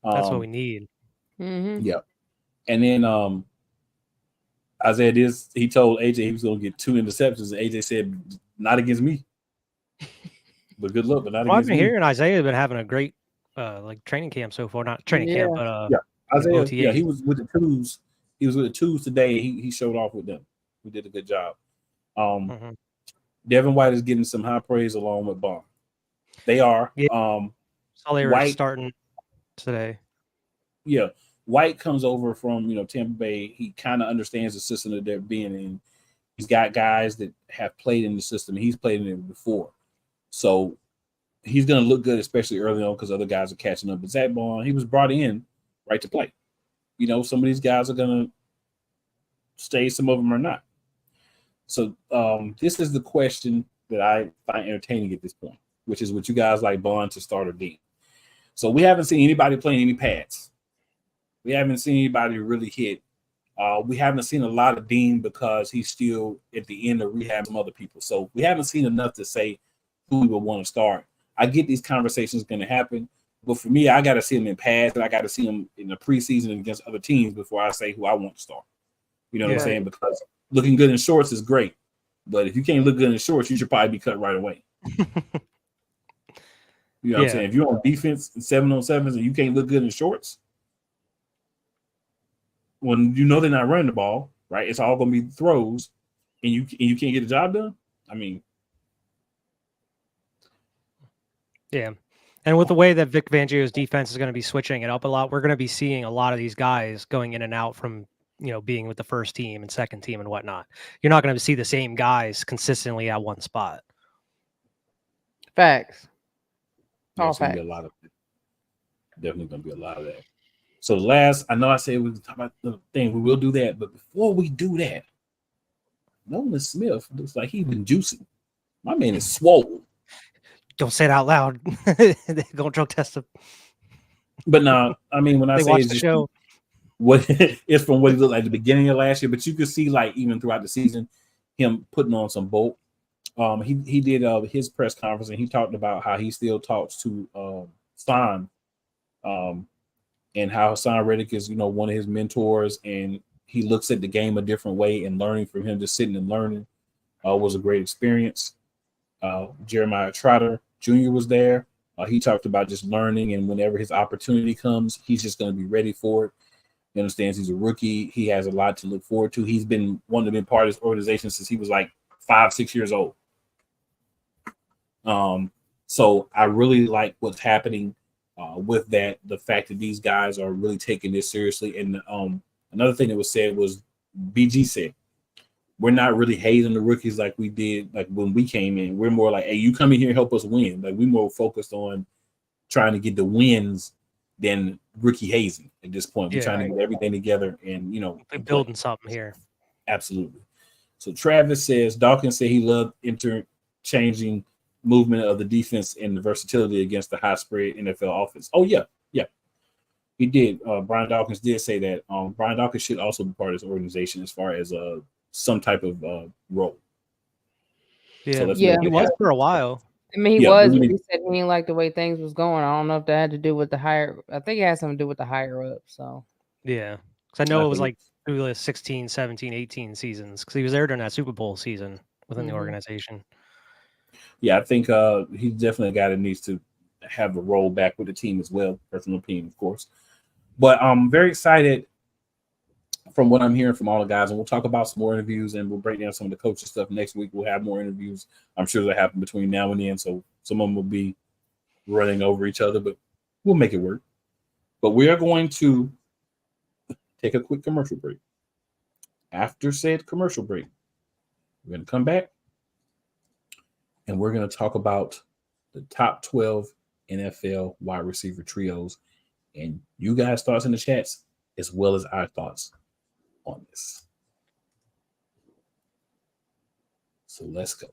E: That's what we need.
B: Mm-hmm.
A: Yeah. And then Isaiah he told AJ he was going to get 2 interceptions. And AJ said, not against me. But good luck, but not against me.
E: I've been hearing Isaiah been having a great training camp so far. Not training camp, but
A: Isaiah,
E: OTA.
A: he was with the twos. He was with the twos today. He showed off with them. We did a good job. Devin White is getting some high praise along with Bond. They are.
E: Yeah. Saw they were starting today.
A: Yeah. White comes over from Tampa Bay. He kind of understands the system that they're being in. He's got guys that have played in the system. He's played in it before. So he's going to look good, especially early on, because other guys are catching up. But Zach Bond, he was brought in right to play. Some of these guys are going to stay, some of them are not. So this is the question that I find entertaining at this point, which is would you guys like Bond to start or Dean? So we haven't seen anybody playing any pads. We haven't seen anybody really hit. We haven't seen a lot of Dean because he's still at the end of rehab some other people. So we haven't seen enough to say who we would want to start. I get these conversations going to happen, but for me, I got to see them in pads and I got to see them in the preseason against other teams before I say who I want to start. You know what I'm saying? Because looking good in shorts is great, but if you can't look good in shorts, you should probably be cut right away. You know what I'm saying? If you're on defense and 7-on-7s and you can't look good in shorts, when they're not running the ball, right? It's all going to be throws, and you can't get the job done. I mean,
E: yeah. And with the way that Vic Fangio's defense is going to be switching it up a lot, we're going to be seeing a lot of these guys going in and out from being with the first team and second team and whatnot. You're not going to see the same guys consistently at one spot.
B: Facts.
A: All facts. Definitely going to be a lot of that. So I know I said we would talk about the thing. We will do that. But before we do that, Nolan Smith looks like he's been juicing. My man is swole.
E: Don't say it out loud. They're going to drug test him.
A: But no, I mean, when I say
E: it's the show,
A: what it's from what he looked like at the beginning of last year, but you could see like even throughout the season, him putting on some bulk. He did his press conference and he talked about how he still talks to Son, and how Hassan Reddick is, one of his mentors, and he looks at the game a different way, and learning from him, just sitting and learning was a great experience. Jeremiah Trotter Jr. was there. He talked about just learning, and whenever his opportunity comes, he's just going to be ready for it. He understands he's a rookie. He has a lot to look forward to. He's been wanting to be part of this organization since he was like 5-6 years old. So I really like what's happening with that, the fact that these guys are really taking this seriously. And another thing that was said was BG said, we're not really hazing the rookies like we did like when we came in. We're more like, hey, you come in here and help us win. Like we're more focused on trying to get the wins than rookie hazing at this point. We're trying to get everything together and,
E: we're building something here.
A: Absolutely. So Travis says, Dawkins said he loved interchanging movement of the defense and the versatility against the high spread NFL offense. Oh, yeah. He did. Brian Dawkins did say that. Brian Dawkins should also be part of this organization as far as some type of role.
E: Yeah, he was for a while.
B: I mean, he was. But he said he didn't like the way things was going. I don't know if that had to do with the higher. I think it had something to do with the higher up. So
E: yeah, because I know it was like through the 16, 17, 18 seasons because he was there during that Super Bowl season within the organization.
A: Yeah, I think he's definitely a guy that needs to have a role back with the team as well. Personal opinion, of course. But I'm very excited from what I'm hearing from all the guys, and we'll talk about some more interviews and we'll break down some of the coaching stuff next week. We'll have more interviews. I'm sure that'll happen between now and then, so some of them will be running over each other, but we'll make it work. But we are going to take a quick commercial break. After said commercial break, we're going to come back and we're going to talk about the top 12 NFL wide receiver trios and you guys' thoughts in the chats as well as our thoughts on this. So let's go.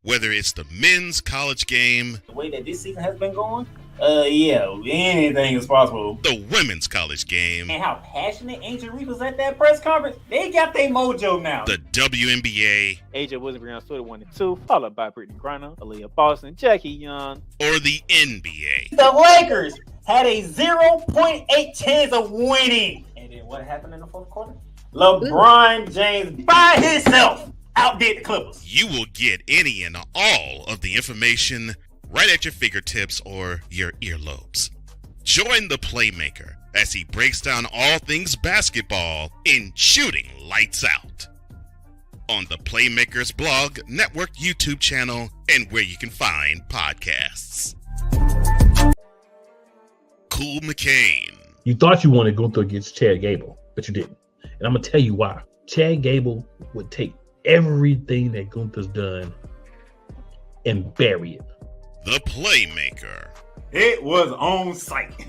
F: Whether it's the men's college game,
G: The way that this season has been going, yeah, anything is possible.
F: the women's college game,
G: And how passionate Angel Reese was at that press conference, they got their mojo now.
F: the WNBA,
M: AJ Wilson Brown stood 1-2, followed by Brittany Griner, Aaliyah Boston, Jackie Young,
F: or the NBA.
G: The Lakers had a 0.8 chance of winning. And then what happened in the fourth quarter? LeBron James by himself outdid the Clippers.
F: You will get any and all of the information right at your fingertips or your earlobes. Join the Playmaker as he breaks down all things basketball in Shooting Lights Out on the Playmakers blog, network, YouTube channel, and where you can find podcasts. Cool McCain.
N: You thought you wanted Gunther against Chad Gable, but you didn't. And I'm going to tell you why. Chad Gable would take everything that Gunther's done and bury it.
F: The Playmaker.
G: It was on site.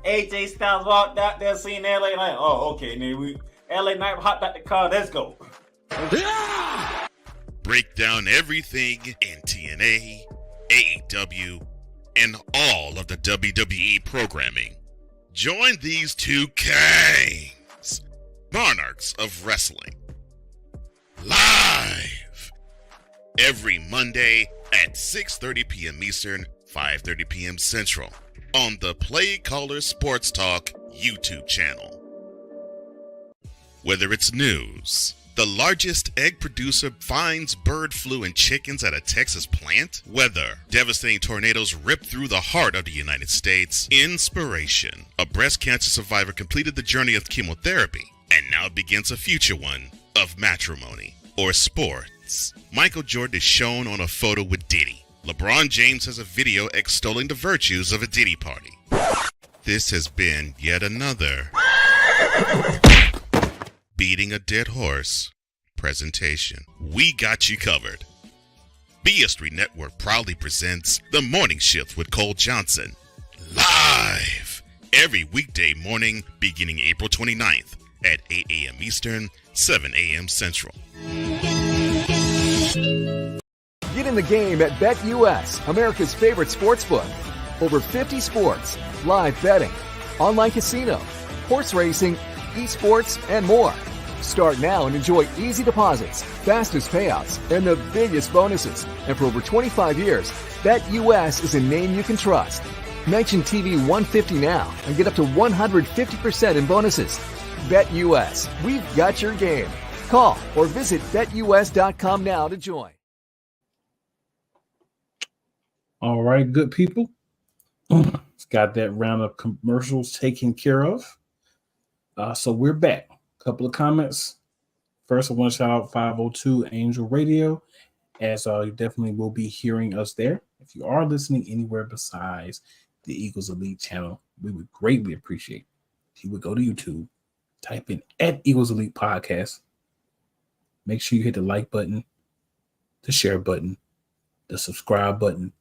G: AJ Styles walked out there, seen LA like, oh, okay, then we LA Knight hopped out the car, let's go.
F: Break down everything in TNA, AEW, and all of the WWE programming. Join these two kings, monarchs of wrestling, live every Monday at 6:30 p.m. Eastern, 5:30 p.m. Central on the Play Caller Sports Talk YouTube channel. Whether it's news, the largest egg producer finds bird flu in chickens at a Texas plant, weather, devastating tornadoes rip through the heart of the United States, inspiration, a breast cancer survivor completed the journey of chemotherapy and now begins a future one of matrimony or sports. Michael Jordan is shown on a photo with Diddy. LeBron James has a video extolling the virtues of a Diddy party. This has been yet another Beating a Dead Horse presentation. We got you covered. BS3 Network proudly presents The Morning Shift with Cole Johnson, live every weekday morning beginning April 29th at 8 a.m. Eastern, 7 a.m. Central.
O: Get in the game at BetUS, America's favorite sportsbook. Over 50 sports, live betting, online casino, horse racing, esports, and more. Start now and enjoy easy deposits, fastest payouts, and the biggest bonuses. And for over 25 years, BetUS is a name you can trust. Mention TV 150 now and get up to 150% in bonuses. BetUS, we've got your game. Call or visit BetUS.com now to join.
A: All right, good people. It's got that round of commercials taken care of. So we're back. A couple of comments. First, I want to shout out 502 Angel Radio, as you definitely will be hearing us there. If you are listening anywhere besides the Eagles Elite channel, we would greatly appreciate if you would go to YouTube, type in @Eagles Elite Podcast. Make sure you hit the like button, the share button, the subscribe button,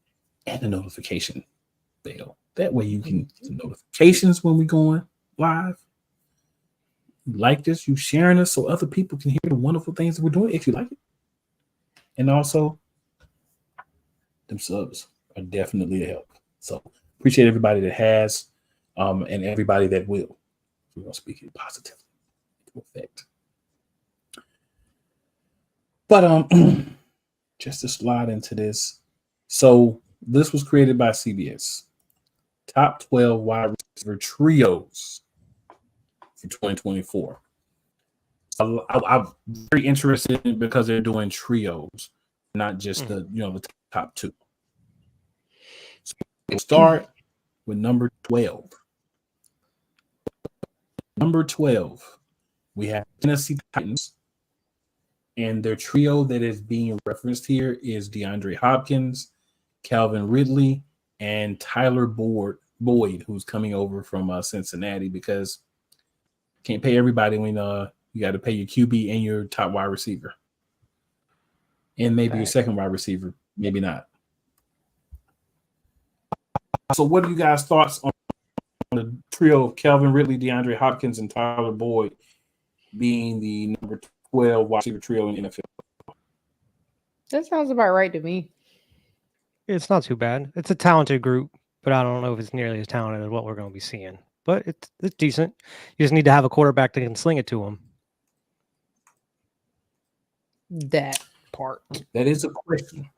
A: and the notification bell. That way you can get the notifications when we're going live. You like this, you sharing us so other people can hear the wonderful things that we're doing if you like it. And also, them subs are definitely a help. So appreciate everybody that has and everybody that will. We're going to speak it positively to effect. But just to slide into this. So this was created by CBS. Top 12 wide receiver trios for 2024. I'm very interested in because they're doing trios, not just the top two. So we'll start with number 12. Number 12, we have Tennessee Titans, and their trio that is being referenced here is DeAndre Hopkins, Calvin Ridley, and Tyler Boyd, who's coming over from Cincinnati, because can't pay everybody when you got to pay your QB and your top wide receiver, and maybe your second wide receiver, maybe not. So, what are you guys' thoughts on the trio of Calvin Ridley, DeAndre Hopkins, and Tyler Boyd being the number 12 wide receiver trio in the NFL?
B: That sounds about right to me.
E: It's not too bad. It's a talented group, but I don't know if it's nearly as talented as what we're going to be seeing. But it's decent. You just need to have a quarterback that can sling it to them.
B: That part.
A: That is a question.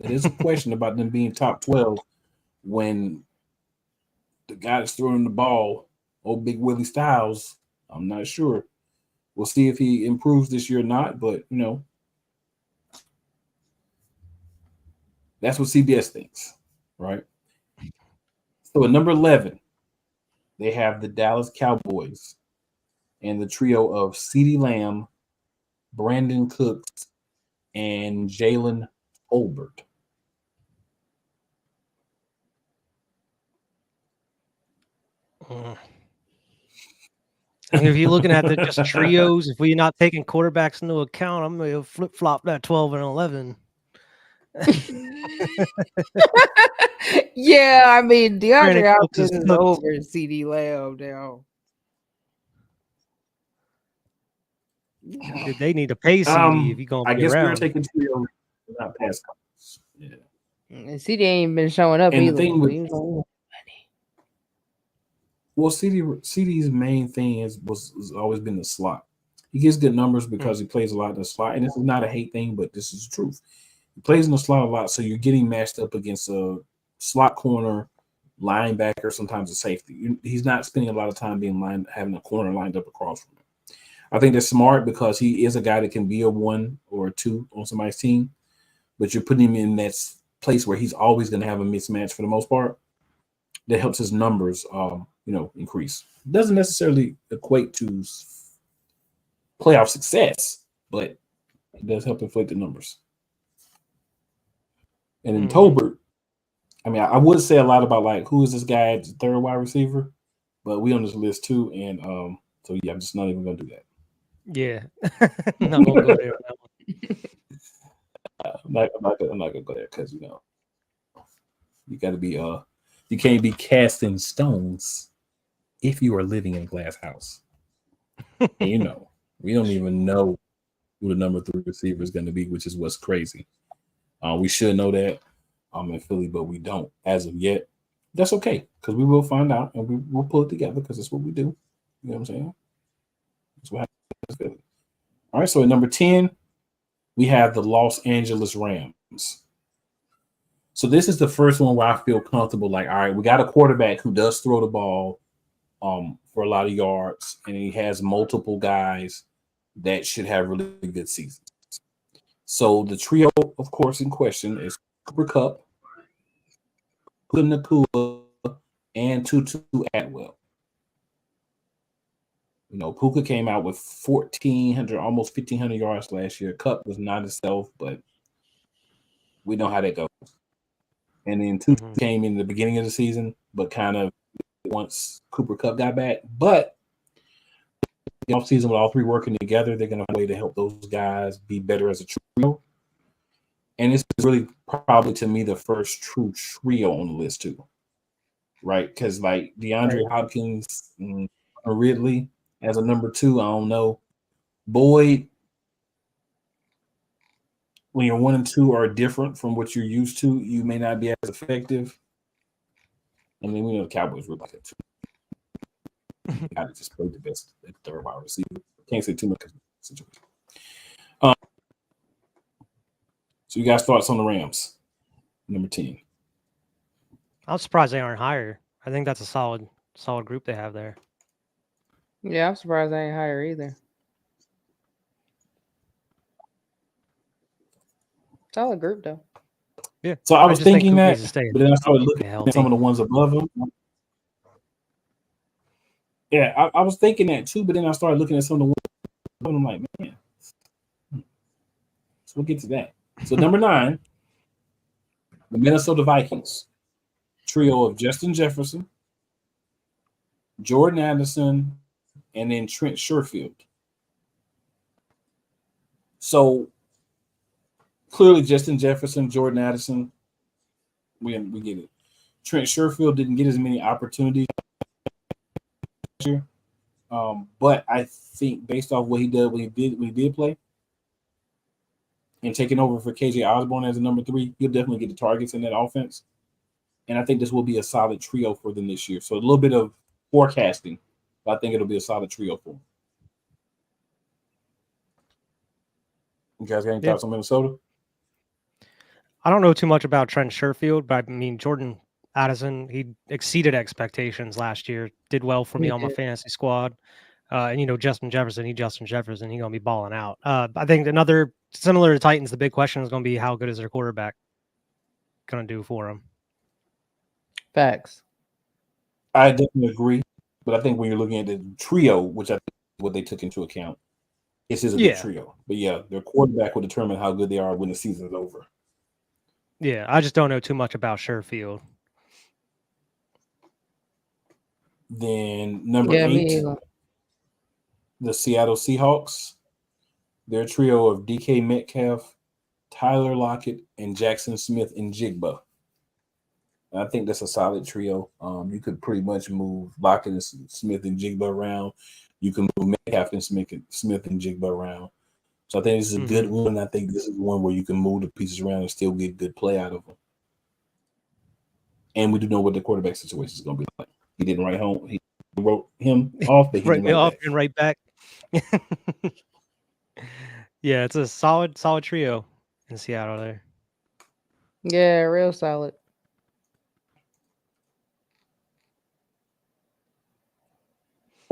A: That is a question about them being top 12 when the guy that's throwing the ball, old Big Willie Styles, I'm not sure. We'll see if he improves this year or not, but that's what CBS thinks, right? So at number 11, they have the Dallas Cowboys and the trio of CeeDee Lamb, Brandon Cooks, and Jalen Tolbert.
E: I mean, if you're looking at the just trios, if we're not taking quarterbacks into account, I'm going to flip flop that 12 and 11.
B: Yeah, I mean DeAndre
E: Brandon Cooks
B: Hopkins
E: is
B: is
E: cooked.
B: over CeeDee Lamb now.
E: They need to pay CD if you're going to
A: I
E: be
A: guess we're
E: around.
A: taking trio without pass coverage. Yeah.
B: And CD ain't been showing up
A: And the
B: either.
A: thing with CD's main thing has always been the slot. He gets good numbers because he plays a lot in the slot, and this is not a hate thing, but this is the truth. He plays in the slot a lot, so you're getting matched up against a slot corner, linebacker, sometimes a safety. He's not spending a lot of time having a corner lined up across from him. I think that's smart because he is a guy that can be a 1 or a 2 on somebody's team, but you're putting him in that place where he's always going to have a mismatch for the most part. That helps his numbers, increase. It doesn't necessarily equate to playoff success, but it does help inflate the numbers. And in Tolbert, I mean, I would say a lot about like who is this guy as the third wide receiver, but we on this list too, and so yeah, I'm just not even gonna do that.
E: Yeah, I'm not gonna go there on that one.
A: I'm not gonna go there because you got to be you can't be casting stones if you are living in a glass house. And, we don't even know who the number 3 receiver is going to be, which is what's crazy. We should know that in Philly, but we don't as of yet. That's okay because we will find out and we will pull it together because that's what we do. You know what I'm saying? That's what happens. All right, so at number 10, we have the Los Angeles Rams. So this is the first one where I feel comfortable. Like, all right, we got a quarterback who does throw the ball for a lot of yards, and he has multiple guys that should have really good seasons. So the trio, of course, in question is Cooper Kupp, Puka Nacua, and Tutu Atwell. Puka came out with 1,400, almost 1,500 yards last year. Kupp was not himself, but we know how that goes. And then Tutu came in the beginning of the season, but kind of once Cooper Kupp got back. But the offseason with all 3 working together, they're going to find a way to help those guys be better as a trio. And this is really probably, to me, the first true trio on the list, too. Right? Because, like, DeAndre Hopkins and Ridley as a number 2, I don't know. Boyd, when you're 1 and 2 are different from what you're used to, you may not be as effective. I mean, we know the Cowboys were like that, too. They got to just play the best at the third wide receiver. Can't say too much because of the situation. So you guys' thoughts on the Rams, number 10?
E: I'm surprised they aren't higher. I think that's a solid group they have there.
B: Yeah, I'm surprised they ain't higher either. Solid group though.
E: Yeah.
A: So I was thinking that,
E: but
A: then I started looking at some of the ones above them. Yeah, I was thinking that too, but then I started looking at some of the ones above them. I'm like, man. So we'll get to that. So number 9, the Minnesota Vikings. Trio of Justin Jefferson, Jordan Anderson, and then Trent Sherfield. So clearly Justin Jefferson, Jordan Addison, we get it. Trent Sherfield didn't get as many opportunities last year. But I think based off what he did when he did play, and taking over for KJ Osborne as a number 3, he'll definitely get the targets in that offense. And I think this will be a solid trio for them this year. So a little bit of forecasting, but I think it'll be a solid trio for them. You guys got any thoughts on Minnesota?
E: I don't know too much about Trent Sherfield, but I mean, Jordan Addison, he exceeded expectations last year, did well for me on my fantasy squad. And, you know, Justin Jefferson, he's going to be balling out. I think another, similar to Titans, the big question is going to be how good is their quarterback going to do for them?
B: Facts.
A: I definitely agree. But I think when you're looking at the trio, which I think is what they took into account, this is a good trio. But yeah, their quarterback will determine how good they are when the season's over.
E: Yeah, I just don't know too much about Sherfield.
A: Then number 8, the Seattle Seahawks. Their trio of DK Metcalf, Tyler Lockett, and Jackson Smith and Jigba. I think that's a solid trio. You could pretty much move Lockett and Smith and Jigba around. You can move Metcalf and Smith and Jigba around. So I think this is a good one. I think this is one where you can move the pieces around and still get good play out of them. And we do know what the quarterback situation is going to be like. He didn't write home. He wrote him off, but he didn't write back.
E: And right back. Yeah, it's a solid trio in Seattle there.
B: Yeah, real solid.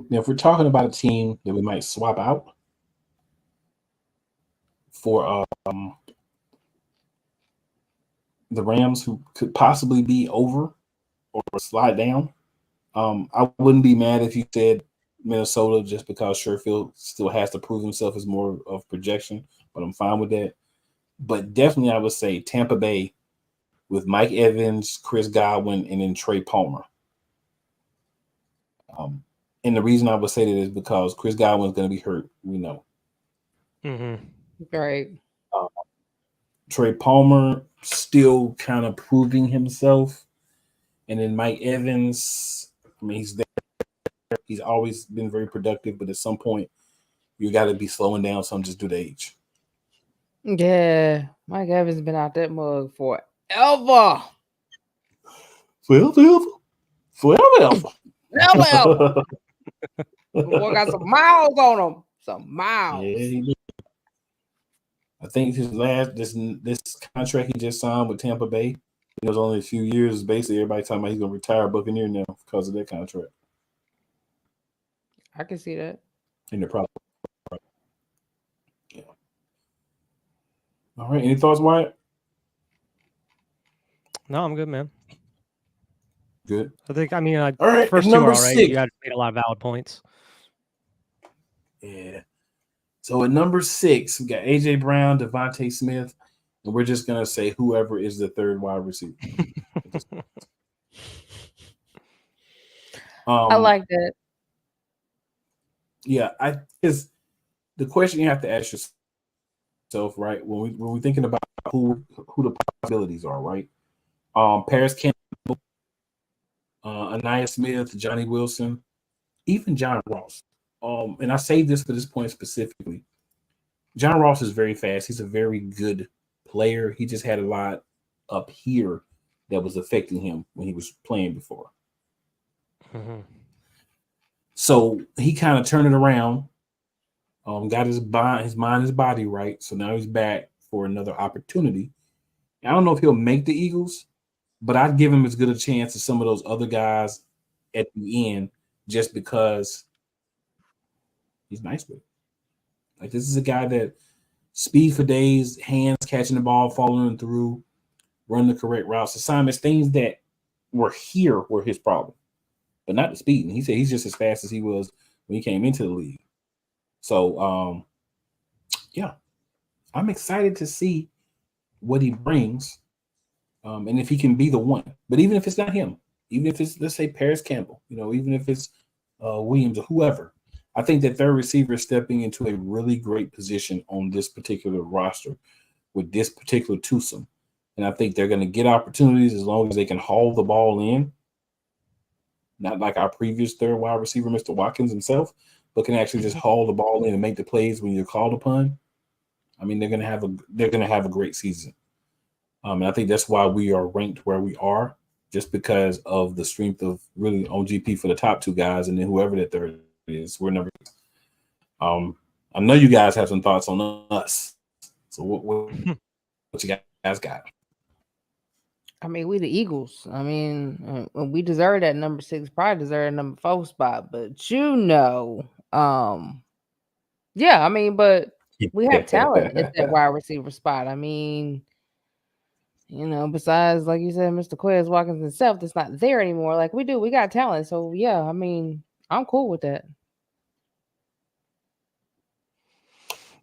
A: Now, if we're talking about a team that we might swap out for the Rams, who could possibly be over or slide down, I wouldn't be mad if you said Minnesota, just because Sherfield still has to prove himself as more of projection, but I'm fine with that. But definitely I would say Tampa Bay with Mike Evans, Chris Godwin, and then Trey Palmer. And the reason I would say that is because Chris Godwin is going to be hurt, we know.
B: Right.
A: Trey Palmer still kind of proving himself. And then Mike Evans, I mean, he's there. He's always been very productive, but at some point, you got to be slowing down some just due to age.
B: Yeah. Mike Evans been out that mug forever.
A: Forever.
B: Boy got some miles on him. Some miles.
A: Yeah, I think his last this contract he just signed with Tampa Bay, it was only a few years. Basically, everybody talking about he's gonna retire Buccaneer now because of that contract.
B: I can see that.
A: And they're probably all right. Any thoughts, Wyatt?
E: No, I'm good, man.
A: Good.
E: I think, I mean,
A: all right,
E: first two are all right.
A: 6.
E: You guys made a lot of valid points.
A: Yeah. So at number 6, we got AJ Brown, Devontae Smith, and we're just gonna say whoever is the third wide receiver.
B: I like that.
A: Yeah, because the question you have to ask yourself, right, when we're thinking about who the possibilities are, right? Paris Campbell, Anaya Smith, Johnny Wilson, even John Ross. And I say this for this point specifically. John Ross is very fast. He's a very good player. He just had a lot up here that was affecting him when he was playing before. So he kind of turned it around, got his mind, his body right. So now he's back for another opportunity. I don't know if he'll make the Eagles, but I'd give him as good a chance as some of those other guys at the end, just because he's nice with it. Like, this is a guy that speed for days, hands catching the ball, following through, run the correct routes, assignments, things that were his problem, but not the speed. And he said he's just as fast as he was when he came into the league. So, yeah, I'm excited to see what he brings, and if he can be the one. But even if it's not him, even if it's, let's say, Paris Campbell, even if it's Williams or whoever, I think that third receiver is stepping into a really great position on this particular roster with this particular twosome. And I think they're going to get opportunities as long as they can haul the ball in. Not like our previous third wide receiver, Mr. Watkins himself, but can actually just haul the ball in and make the plays when you're called upon. I mean, they're gonna have a great season. And I think that's why we are ranked where we are, just because of the strength of really on GP for the top two guys, and then whoever that third is, we're number. I know you guys have some thoughts on us. So what you guys got?
B: I mean, we the Eagles. I mean, we deserve that number 6, probably deserve a number 4 spot, but yeah, I mean, but we have talent at that wide receiver spot. I mean, besides, like you said, Mr. Quez Watkins himself, that's not there anymore. Like we got talent. So yeah, I mean, I'm cool with that.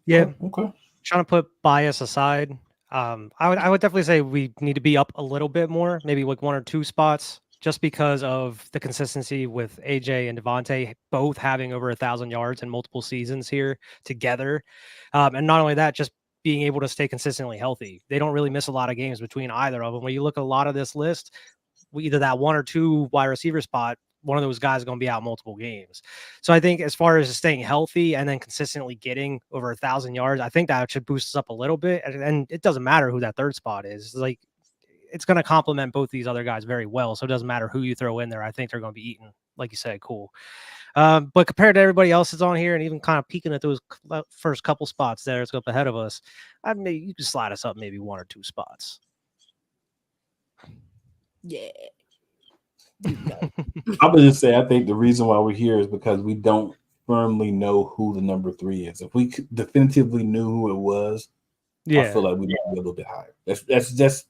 E: Yeah.
A: Okay.
E: Trying to put bias aside, I would definitely say we need to be up a little bit more, maybe like 1 or 2 spots, just because of the consistency with AJ and Devontae both having over 1,000 yards in multiple seasons here together. And not only that, just being able to stay consistently healthy. They don't really miss a lot of games between either of them. When you look at a lot of this list, either that 1 or 2 wide receiver spot, one of those guys is going to be out multiple games. So I think as far as staying healthy and then consistently getting over 1,000 yards, I think that should boost us up a little bit. And it doesn't matter who that third spot is. Like, it's going to complement both these other guys very well. So it doesn't matter who you throw in there. I think they're going to be eating, like you said, cool. But compared to everybody else that's on here and even kind of peeking at those first couple spots there, it's up ahead of us. You can slide us up maybe 1 or 2 spots.
B: Yeah.
A: I would just say I think the reason why we're here is because we don't firmly know who the number 3 is. If we definitively knew who it was, I feel like we'd be a little bit higher. That's just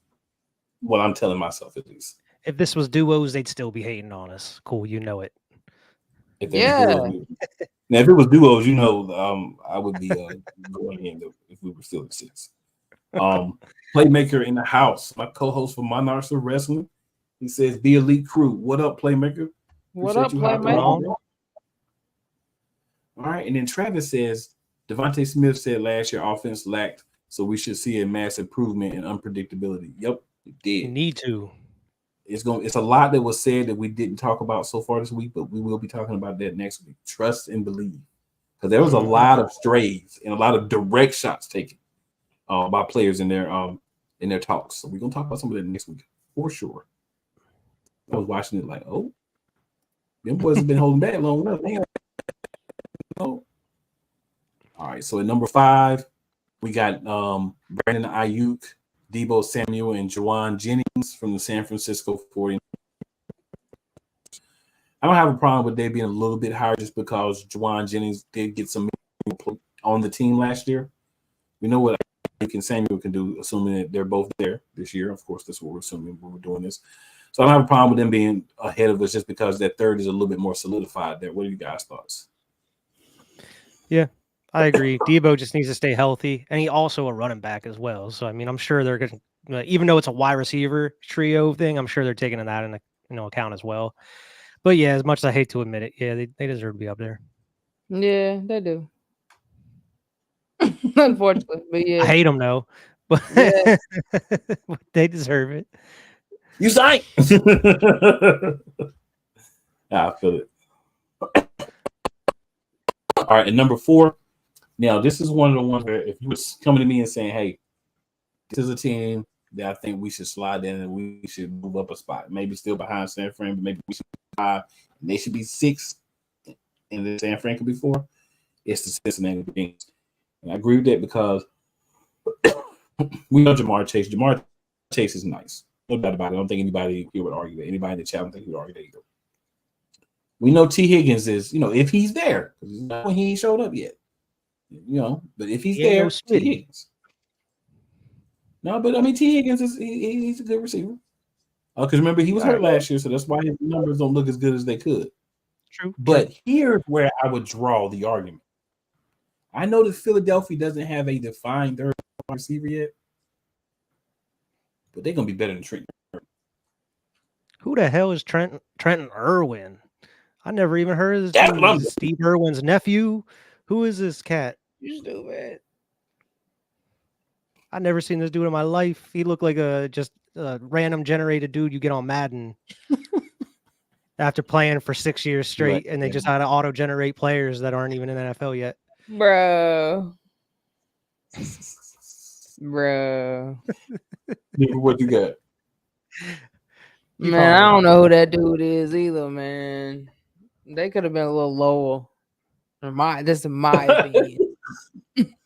A: what I'm telling myself, at least.
E: If this was duos, they'd still be hating on us. Cool, you know it.
A: Now, if it was duos, I would be going in if we were still at 6. Playmaker in the house, my co-host for Monarchs of Wrestling. He says, "The Elite Crew." What up, Playmaker?
B: What up, Playmaker?
A: All right, and then Travis says, Devontae Smith said last year offense lacked, so we should see a mass improvement in unpredictability. Yep, it did.
E: You need to.
A: It's a lot that was said that we didn't talk about so far this week, but we will be talking about that next week. Trust and believe, because there was a lot of strays and a lot of direct shots taken by players in their talks. So we're gonna talk about some of that next week for sure. I was watching it like, oh, them boys have been holding back long enough. Man. Oh. All right, so at number 5, we got Brandon Ayuk, Deebo Samuel, and Juwan Jennings from the San Francisco 49ers. I don't have a problem with they being a little bit higher just because Juwan Jennings did get some on the team last year. We know what Ayuk and Samuel can do, assuming that they're both there this year. Of course, that's what we're assuming when we're doing this. So I don't have a problem with them being ahead of us just because that third is a little bit more solidified there. What are you guys' thoughts?
E: Yeah, I agree. Deebo just needs to stay healthy, and he also a running back as well. So, I mean, I'm sure they're going to, even though it's a wide receiver trio thing, I'm sure they're taking that in account as well. But yeah, as much as I hate to admit it, yeah, they deserve to be up there.
B: Yeah, they do. Unfortunately, but yeah.
E: I hate them though, but
B: yeah.
E: They deserve it.
A: You signed. I feel it. All right, and number 4. Now, this is one of the ones where if you were coming to me and saying, "Hey, this is a team that I think we should slide in and we should move up a spot, maybe still behind San Fran, but maybe we should be 5, and they should be 6, and then San Fran could be 4." It's the Cincinnati Bengals, and I agree with that because we know Jamar Chase. Jamar Chase is nice. No doubt about it. I don't think anybody here would argue that. Anybody in the chat, I don't think he would argue that either. We know T. Higgins is, if he's there, because he ain't showed up yet. But if he's there, T. Higgins. No, but I mean, T. Higgins he's a good receiver. Because remember, he was hurt last year, so that's why his numbers don't look as good as they could.
E: True.
A: But here's where I would draw the argument. I know that Philadelphia doesn't have a defined third receiver yet, but they're gonna be better than Trenton.
E: Who the hell is Trenton Irwin? I never even heard of this dude. Is Steve Irwin's nephew? Who is this cat?
B: You stupid.
E: I never seen this dude in my life. He looked like a random generated dude you get on Madden after playing for 6 years straight, and they just had to auto generate players that aren't even in the NFL yet.
B: Bro. Bro.
A: Nigga, what you got?
B: Man, I don't know who that dude is either, man. They could have been a little lower. This is my opinion.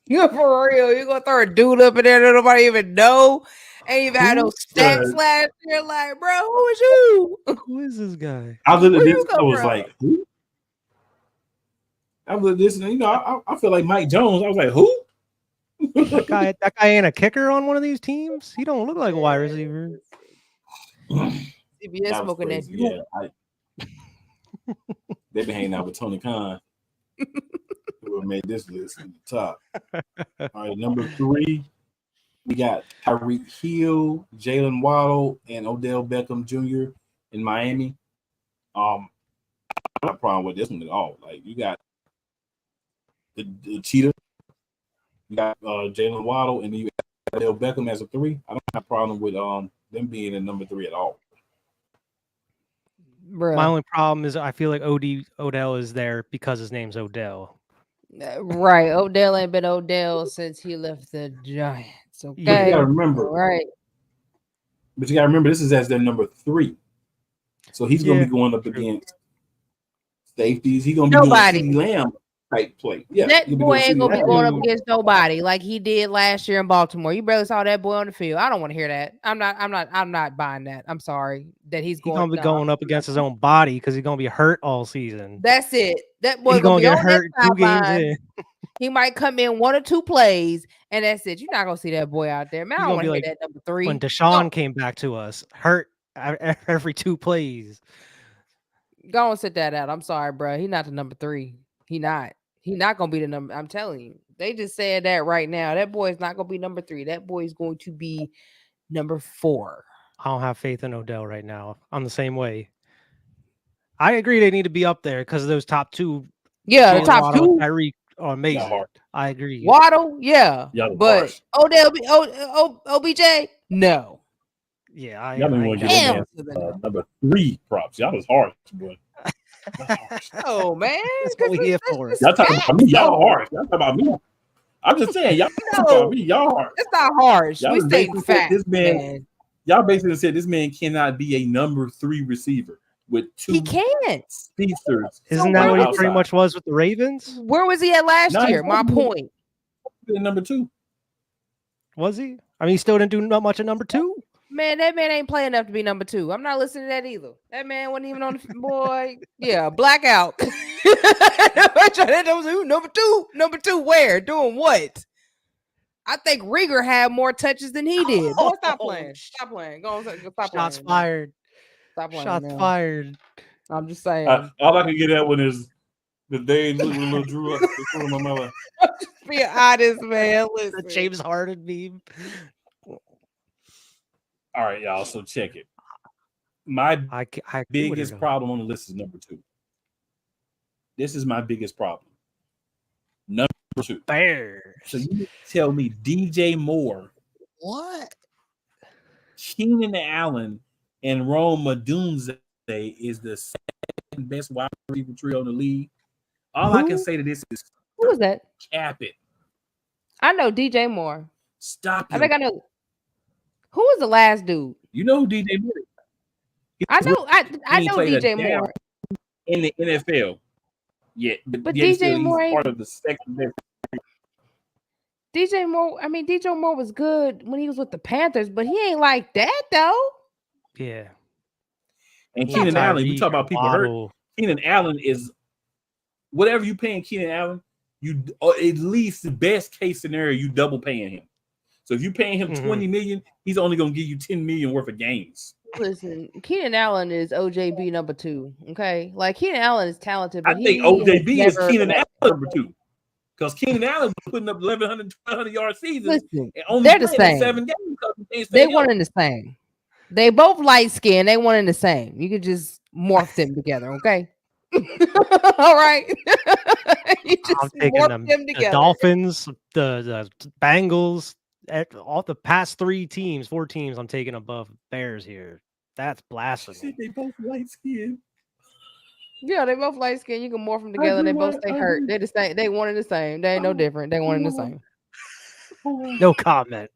B: You for real? You gonna throw a dude up in there that nobody even know? Ain't even had no stats last year. Like, bro, who is you?
E: Who is this guy?
A: I looked at
B: Where
A: this.
B: you
A: I
B: come
A: was
B: from?
A: like, who? I looked at this, and I feel like Mike Jones. I was like, who?
E: That guy ain't a kicker on one of these teams. He don't look like a wide receiver.
B: CBS smoking that.
A: Yeah, they've been hanging out with Tony Khan. Who made this list in the top? All right, number 3, we got Tyreek Hill, Jalen Waddle, and Odell Beckham Jr. in Miami. I'm not a problem with this one at all. Like, you got the cheetah, you got Jalen Waddle, and then you got Odell Beckham as a 3. I don't have a problem with them being in number 3 at all.
B: Bruh.
E: My only problem is I feel like Odell is there because his name's Odell.
B: Right. Odell ain't been Odell since he left the Giants. Okay.
A: But you gotta remember,
B: right?
A: But you gotta remember, this is as their number 3, so he's gonna be going up against safeties. He's gonna be doing CeeDee Lamb type play. Yeah,
B: that boy ain't gonna be going up
A: Lamb.
B: against nobody like he did last year in Baltimore. You barely saw that boy on the field. I don't want to hear that. I'm not buying that. I'm sorry that he's
E: gonna be going up against his own body because he's gonna be hurt all season.
B: That's it. That boy
E: He's gonna
B: be
E: get
B: on
E: hurt
B: that
E: 2 games
B: sideline.
E: in.
B: He might come in 1 or 2 plays, and that's it. You're not gonna see that boy out there, man. I don't want to hear that number 3.
E: When Deshaun came back to us, hurt every 2 plays.
B: Go and sit that out. I'm sorry, bro. He not the number 3. He not gonna be the number. I'm telling you. They just said that right now. That boy is not gonna be number 3. That boy is going to be number 4.
E: I don't have faith in Odell right now. I'm the same way. I agree they need to be up there because those top 2.
B: Yeah, the top 2.
E: Tyreek are amazing. I agree.
B: Waddle, yeah. But Odell, OBJ, no.
E: Yeah, I
A: Y'all didn't want to give him number 3 props. Y'all was harsh, boy.
B: Oh man,
E: that's what we here for.
A: Y'all talking about me? Y'all harsh. Y'all talking about me? I'm just saying, y'all talking about me. Y'all harsh.
B: It's not harsh.
A: Y'all
B: We stating facts,
A: this man. Y'all basically said this man cannot be a number 3 receiver with 2.
B: He can't.
A: Speedsters.
E: Isn't that what he pretty much was with the Ravens?
B: Where was he at last year? My point.
A: Number 2.
E: Was he? I mean, he still didn't do not much at number 2.
B: Man, that man ain't playing enough to be number 2. I'm not listening to that either. That man wasn't even on the boy. Yeah, blackout. Number 2. Number 2 where? Doing what? I think Rieger had more touches than he did. Boy, stop playing. Stop playing. Go on, stop playing.
E: Shots fired.
B: Stop playing.
E: Shots fired.
B: I'm just saying.
A: All I can get at one is the day look with little Drew up the corner of my mouth.
B: Be honest, man. Listen.
E: The James Harden meme.
A: All right, y'all. So check it. My
E: I
A: biggest problem on the list is number 2. This is my biggest problem. Number 2.
E: Bears.
A: So you tell me DJ Moore,
E: what?
A: Keenan Allen, and Rome Odunze is the second best wide receiver trio in the league. All I can say to this is,
B: who is that?
A: Cap it.
B: I know DJ Moore.
A: Stop.
B: I think I know. Who was the last dude?
A: You know who DJ Moore is?
B: I know. I know DJ Moore
A: in the NFL. Yeah,
B: but
A: yet
B: DJ
A: still,
B: Moore
A: he's
B: ain't
A: part of the second best.
B: DJ Moore. I mean, DJ Moore was good when he was with the Panthers, but he ain't like that though.
E: Yeah.
A: And Keenan Allen, you talk about people hurt. Keenan Allen is whatever you paying Keenan Allen, you at least the best case scenario, you double paying him. So if you paying him $20 million, he's only gonna give you $10 million worth of games.
B: Listen, Keenan Allen is OJB number 2. Okay, like Keenan Allen is talented, but
A: I think OJB is Keenan Allen number 2. Because Keenan Allen was putting up 1,100, 1,200 yard seasons.
B: Listen,
A: and only
B: they're the same.
A: 7 games.
B: They one and the same. They both light skinned. They one and the same. You could just morph them together, okay? All right. You just
E: I'm taking
B: morph
E: them
B: together.
E: the Dolphins, the Bengals, all the past 4 teams. I'm taking above Bears here. That's blasphemy.
A: They both light skinned.
B: Yeah, they both light skinned. You can morph them together. They both stay hurt. They're the same. They one and the same. They ain't no different. They one and the same.
E: No comment.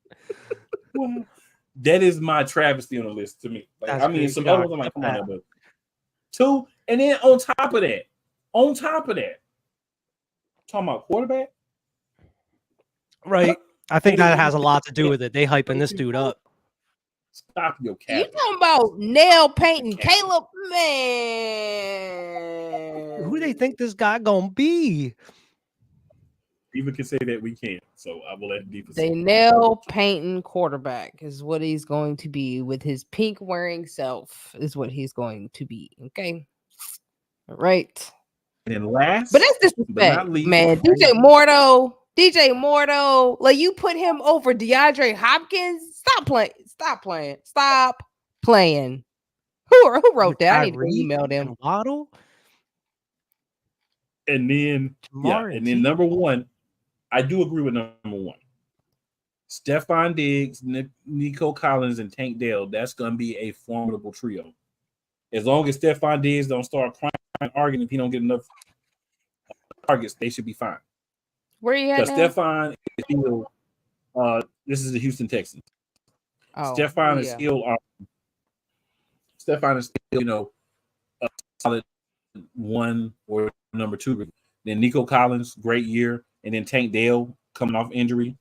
A: That is my travesty on the list to me. Like,
E: That's
A: I mean,
E: great.
A: some
E: You
A: other
E: gotta
A: ones I'm like,
E: accept
A: come on,
E: that.
A: now, but 2, and then on top of that, talking about quarterback,
E: Right. I think that has a lot to do with it. They hyping this dude up.
A: Stop your
B: You
A: cap.
B: talking about nail painting Caleb? Man.
E: Who they think this guy gonna be?
A: Diva can say that we can, so I will let Diva say.
B: They nail painting quarterback is what he's going to be with his pink wearing self is what he's going to be. Okay. All right.
A: And then last,
B: but that's disrespect,
A: but not least,
B: man. DJ Mordo, like you put him over DeAndre Hopkins. Stop playing. Who wrote that? I need to go email them.
E: Waddle.
A: And then and then number 1, I do agree with number 1. Stephon Diggs, Nico Collins, and Tank Dell. That's going to be a formidable trio. As long as Stephon Diggs don't start crying, arguing if he don't get enough targets, they should be fine.
B: Where you at
A: Because
B: now?
A: Stephon is still, this is the Houston Texans.
B: Oh,
A: Stephon is still, a solid 1 or number 2. Then Nico Collins, great year, and then Tank Dell coming off injury,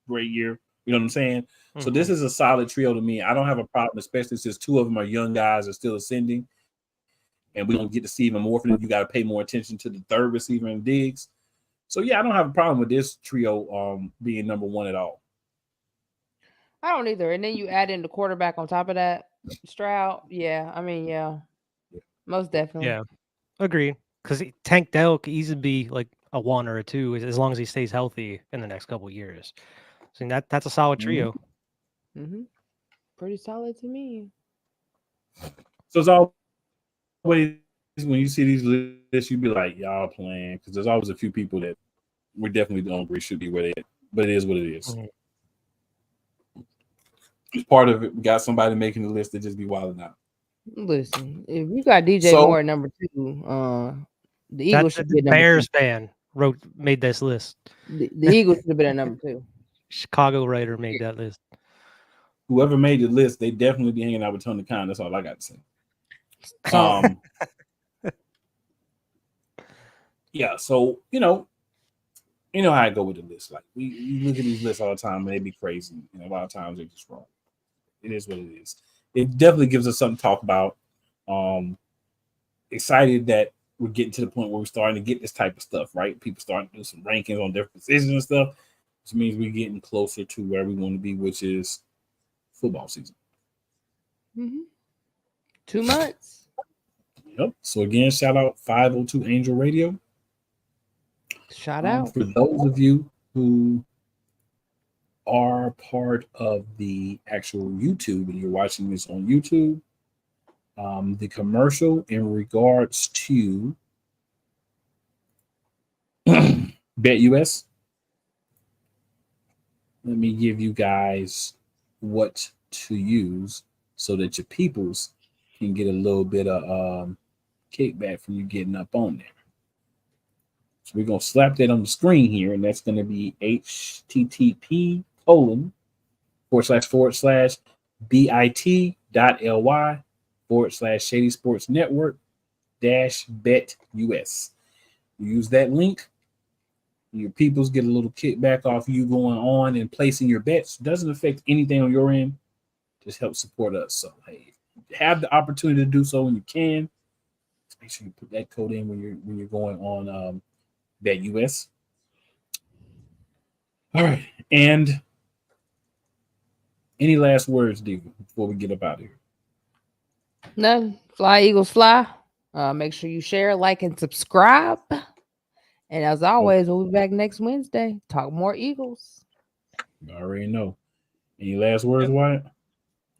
A: great year. You know what I'm saying? Mm-hmm. So this is a solid trio to me. I don't have a problem, especially since 2 of them are young guys are still ascending, and we don't get to see even more from them. You got to pay more attention to the third receiver in Diggs. So yeah, I don't have a problem with this trio being number 1 at all.
B: I don't either. And then you add in the quarterback on top of that, Stroud. Yeah, I mean, most definitely.
E: Yeah, agreed. Because Tank Dell could easily be like a 1 or a 2 as long as he stays healthy in the next couple of years. So that's a solid trio.
B: Mm-hmm. Pretty solid to me.
A: So it's always when you see these lists, you be like, y'all playing, because there's always a few people that we definitely don't agree should be where they at. But it is what it is. Mm-hmm. It's part of it. We got somebody making the list that just be wilding out.
B: Listen, if you got DJ Moore at number 2, the Eagles should be at number
E: Bears
B: 2.
E: fan made this list.
B: The Eagles should have been at number 2.
E: Chicago writer made that list.
A: Whoever made the list, they definitely be hanging out with Tony Khan. That's all I got to say. Yeah, so you know how I go with the list. Like we look at these lists all the time, and they be crazy. A lot of times they're just wrong. It is what it is. It definitely gives us something to talk about. Excited that we're getting to the point where we're starting to get this type of stuff, right? People starting to do some rankings on different positions and stuff, which means we're getting closer to where we want to be, which is football season.
B: Mm-hmm. 2 months.
A: Yep. So again, shout out 502 Angel Radio.
B: Shout out.
A: For those of you who are part of the actual YouTube and you're watching this on YouTube, the commercial in regards to BetUS, let me give you guys what to use so that your peoples can get a little bit of kickback from you getting up on there. So we're going to slap that on the screen here, and that's going to be http://bit.ly/Shady Sports Network -BetUS. You use that link, your peoples get a little kickback off you going on and placing your bets. Doesn't affect anything on your end, just help support us. So hey, have the opportunity to do so when you can. Make sure you put that code in when you're going on BetUS. All right, and any last words, Diva, before we get up out of here?
B: None. Fly Eagles fly. Make sure you share, like, and subscribe. And as always, we'll be back next Wednesday. Talk more Eagles.
A: You already know. Any last words, Wyatt?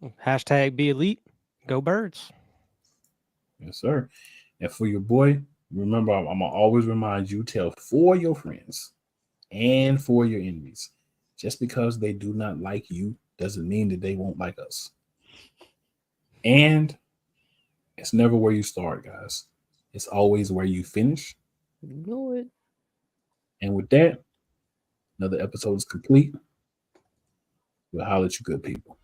E: # be elite. Go Birds.
A: Yes, sir. And for your boy, remember, I'm going to always remind you, tell 4 your friends and 4 your enemies. Just because they do not like you doesn't mean that they won't like us. And it's never where you start, guys. It's always where you finish.
B: You know it.
A: And with that, another episode is complete. We'll holler at you good people.